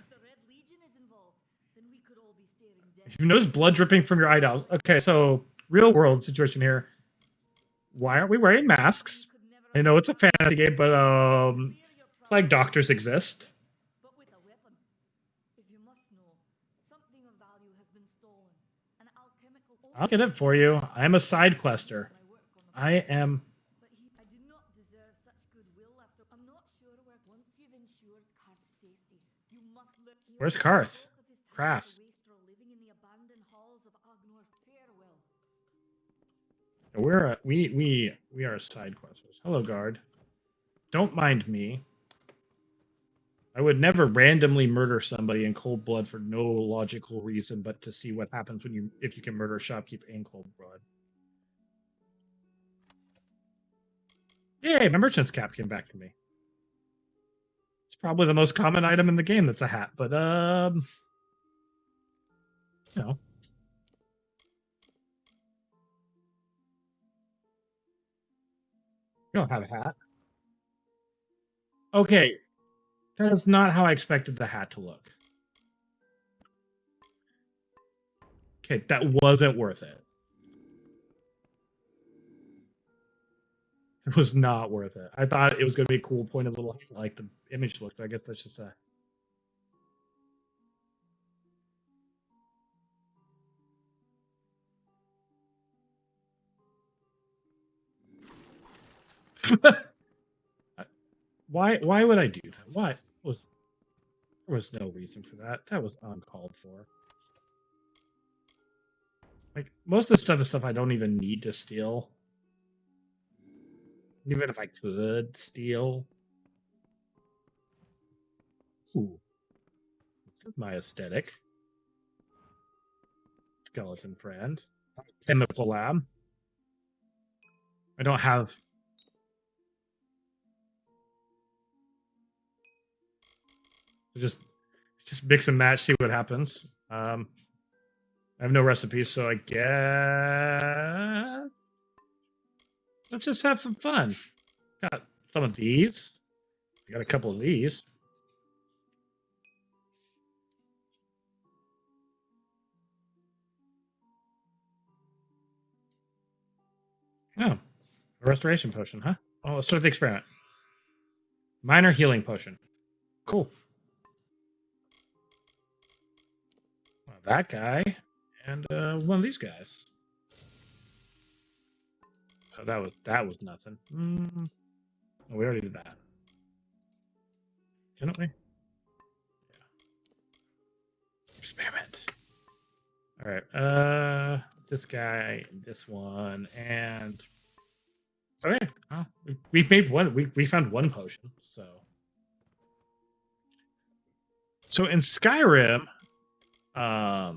the Red Legion is involved, then we could all be staring dead. You notice blood dripping from your eyeballs. Okay, so real world situation here. Why aren't we wearing masks? I know it's a fantasy game, but plague doctors exist. But with a weapon. If you must know, something of value has been stolen. An alchemical. I'll get it for you. I'm a side quester. I am. But I do not deserve such goodwill after. I'm not sure where. Once you've ensured Karth's safety, you must look here. Where's Karth? Craft. Living in the abandoned halls of Agnor. Farewell. We are side questers. Hello, guard. Don't mind me. I would never randomly murder somebody in cold blood for no logical reason, but to see what happens if you can murder a shopkeep in cold blood. Yay, my merchant's cap came back to me. It's probably the most common item in the game that's a hat, but you know. You don't have a hat. Okay. That is not how I expected the hat to look. Okay, that wasn't worth it. It was not worth it. I thought it was going to be a cool pointed little, like the image looked. I guess that's just a. Why would I do that? Why there was no reason for that. That was uncalled for. Like most of the stuff is stuff I don't even need to steal. Even if I could steal. Ooh. This is my aesthetic. Skeleton friend. Chemical lab. I don't have. Just mix and match, see what happens. I have no recipes, so I guess let's just have some fun. Got some of these. I got a couple of these. Oh, a restoration potion, huh? Oh, let's start the experiment. Minor healing potion. Cool. that guy and one of these guys. Oh, that was nothing. We already did that, didn't we? Yeah. Experiment. All right. This guy, this one, and okay. Well, we've made one. We found one potion. So in Skyrim, I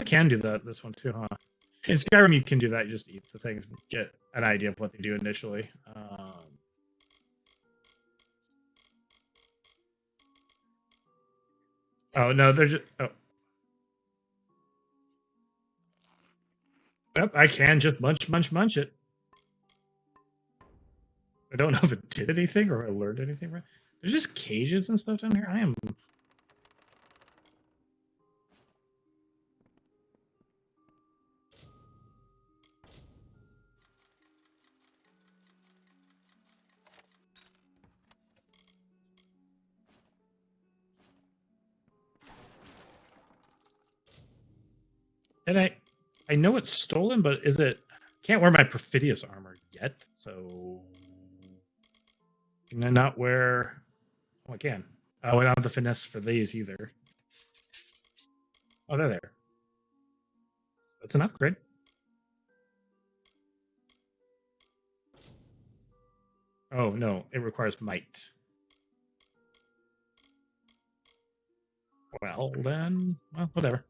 can do that. This one too, huh? In Skyrim, you can do that. You just eat the things, and get an idea of what they do initially. Oh no, they're just. Oh, yep, I can just munch it. I don't know if it did anything or I learned anything. Right? There's just cages and stuff down here. I am. And I know it's stolen, but is it? Can't wear my Perfidious armor yet, so can I not wear? Oh, I can. Oh, I don't have the finesse for these either. Oh, they're there. That's an upgrade. Oh no, it requires might. Well then, well whatever.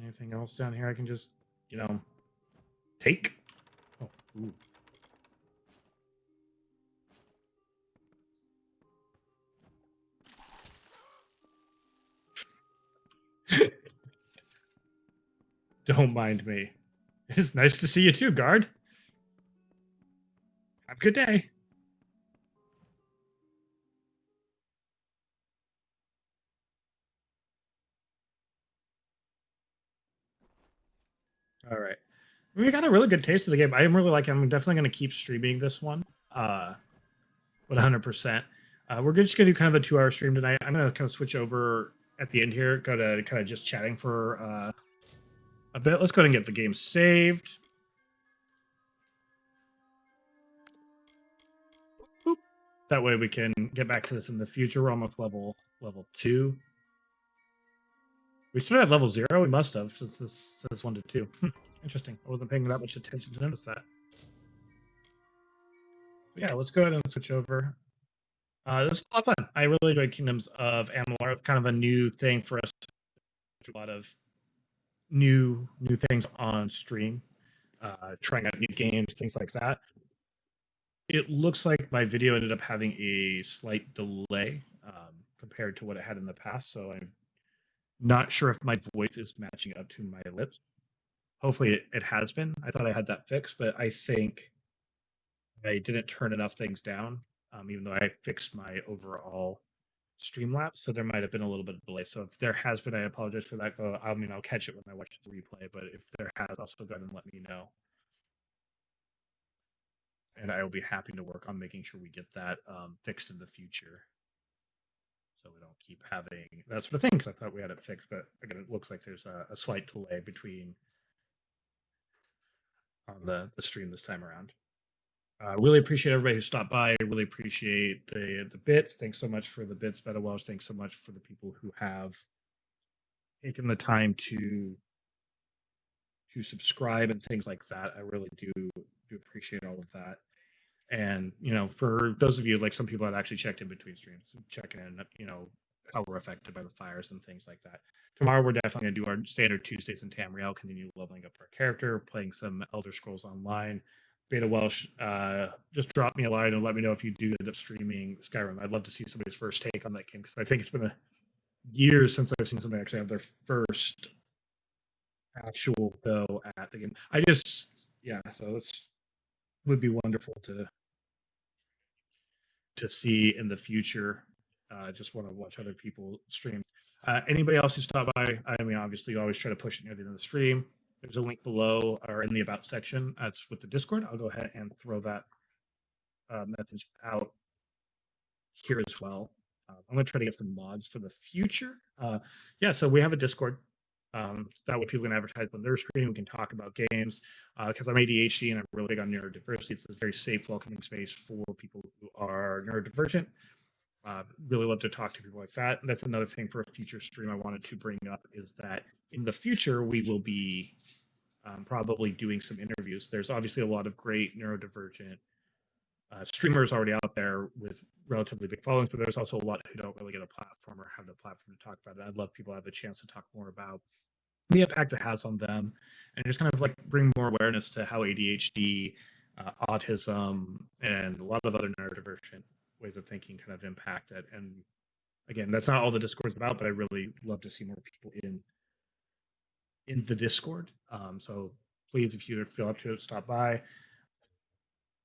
Anything else down here I can just, take? Oh, ooh. Don't mind me. It's nice to see you too, guard. Have a good day. All right. We got a really good taste of the game. I'm really liking it. I'm definitely going to keep streaming this one. 100%. We're just going to do kind of a 2-hour stream tonight. I'm going to kind of switch over at the end here, go to kind of just chatting for a bit. Let's go ahead and get the game saved. Boop. That way we can get back to this in the future. We're almost level 2. We started at level 0. We must have, since this says 1 to 2. Interesting. I wasn't paying that much attention to notice that. But yeah, let's go ahead and switch over. This is a lot of fun. I really enjoyed Kingdoms of Amalur. It's kind of a new thing for us. A lot of new things on stream, trying out new games, things like that. It looks like my video ended up having a slight delay compared to what it had in the past, so I'm not sure if my voice is matching up to my lips. Hopefully it has been. I thought I had that fixed, but I think I didn't turn enough things down, even though I fixed my overall Streamlabs, so there might have been a little bit of delay. So if there has been, I apologize for that. I'll catch it when I watch the replay, but if there has, also go ahead and let me know. And I will be happy to work on making sure we get that fixed in the future. So we don't keep having that sort of thing, because I thought we had it fixed, but again, it looks like there's a slight delay between on the stream this time around. Really appreciate everybody who stopped by. I really appreciate the bits. Thanks so much for the bits, Beta Welsh. Thanks so much for the people who have taken the time to subscribe and things like that. I really do appreciate all of that. And for those of you, like some people had actually checked in between streams, checking in, how we're affected by the fires and things like that. Tomorrow we're definitely gonna do our standard Tuesdays in Tamriel, continue leveling up our character, playing some Elder Scrolls Online. Beta Welsh, just drop me a line and let me know if you do end up streaming Skyrim. I'd love to see somebody's first take on that game, because I think it's been years since I've seen somebody actually have their first actual go at the game. So this would be wonderful to see in the future. Just want to watch other people stream. Anybody else who stopped by, I mean, obviously, you always try to push it near the end of the stream. There's a link below or in the About section. That's with the Discord. I'll go ahead and throw that message out here as well. I'm going to try to get some mods for the future. Yeah, so we have a Discord. That way people can advertise when they're streaming. We can talk about games. Because I'm ADHD and I'm really big on neurodiversity. It's a very safe, welcoming space for people who are neurodivergent. Really love to talk to people like that. And that's another thing for a future stream I wanted to bring up is that in the future we will be probably doing some interviews. There's obviously a lot of great neurodivergent streamers already out there with relatively big followings, but there's also a lot who don't really get a platform or have the platform to talk about it. I'd love people to have a chance to talk more about the impact it has on them and just kind of like bring more awareness to how ADHD, autism, and a lot of other neurodivergent ways of thinking kind of impact it. And again, that's not all the Discord's about, but I really love to see more people in the Discord. So please, if you feel up to it, stop by.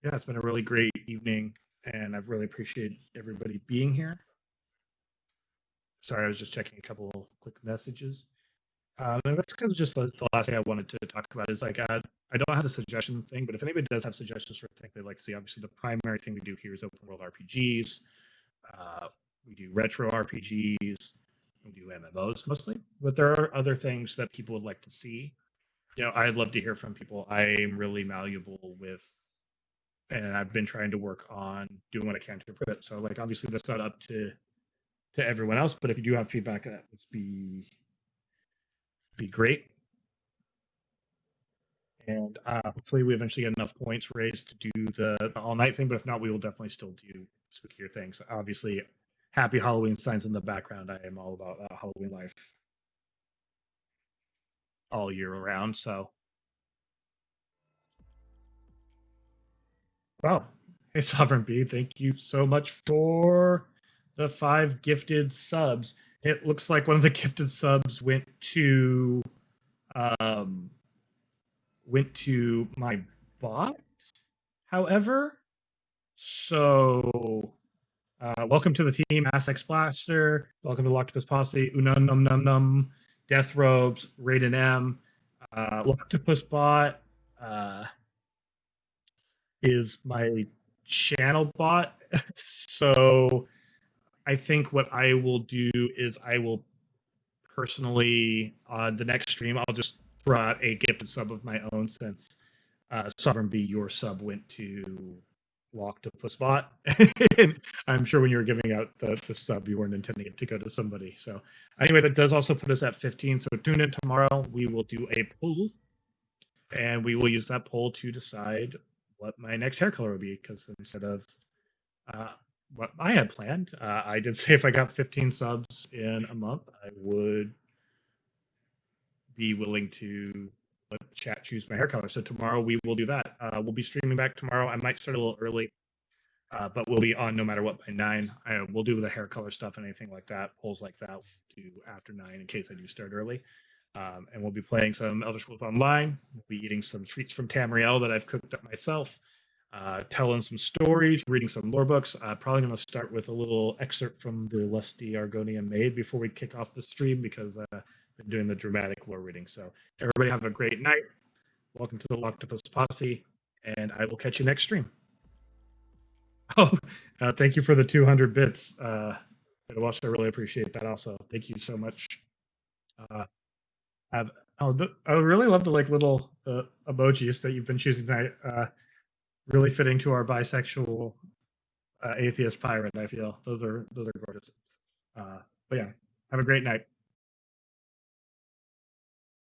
Yeah, it's been a really great evening, and I've really appreciated everybody being here. Sorry, I was just checking a couple quick messages. And that's kind of just the last thing I wanted to talk about is like I don't have the suggestion thing, but if anybody does have suggestions for things they'd like to see, obviously the primary thing we do here is open world RPGs. We do retro RPGs. We do MMOs mostly, but there are other things that people would like to see. You know, I'd love to hear from people. I am really malleable with, and I've been trying to work on doing what I can to improve it. So, like, obviously, that's not up to everyone else, but if you do have feedback, that would be great. And hopefully, we eventually get enough points raised to do the all night thing. But if not, we will definitely still do spookier things. Obviously, happy Halloween signs in the background. I am all about Halloween life all year around. So, wow. Hey, Sovereign B, thank you so much for the 5 gifted subs. It looks like one of the gifted subs went to my bot. However, so welcome to the team, Asex Blaster. Welcome to Loctopus Posse, Unum Num Num Num, Death Robes, Raiden M, Loctopus Bot is my channel bot. So I think what I will do is I will personally on the next stream I'll just throw out a gifted sub of my own since Sovereign B, your sub went to Loctopus Bot. And I'm sure when you were giving out the sub, you weren't intending it to go to somebody. So anyway, that does also put us at 15. So tune in tomorrow. We will do a poll, and we will use that poll to decide what my next hair color will be. Because instead of what I had planned, I did say if I got 15 subs in a month, I would be willing to let chat choose my hair color. So tomorrow we will do that. We'll be streaming back tomorrow. I might start a little early, but we'll be on no matter what by 9. We'll do the hair color stuff and anything like that, polls like that, to after 9 in case I do start early. And we'll be playing some Elder Scrolls Online. We'll be eating some treats from Tamriel that I've cooked up myself, telling some stories, reading some lore books. Probably going to start with a little excerpt from the Lusty Argonian Maid before we kick off the stream because I've been doing the dramatic lore reading. So everybody have a great night. Welcome to the Loctopus Posse, and I will catch you next stream. Oh, thank you for the 200 bits. I really appreciate that also. Thank you so much. I really love the like little emojis that you've been choosing tonight. Really fitting to our bisexual atheist pirate. I feel those are gorgeous. But yeah, have a great night.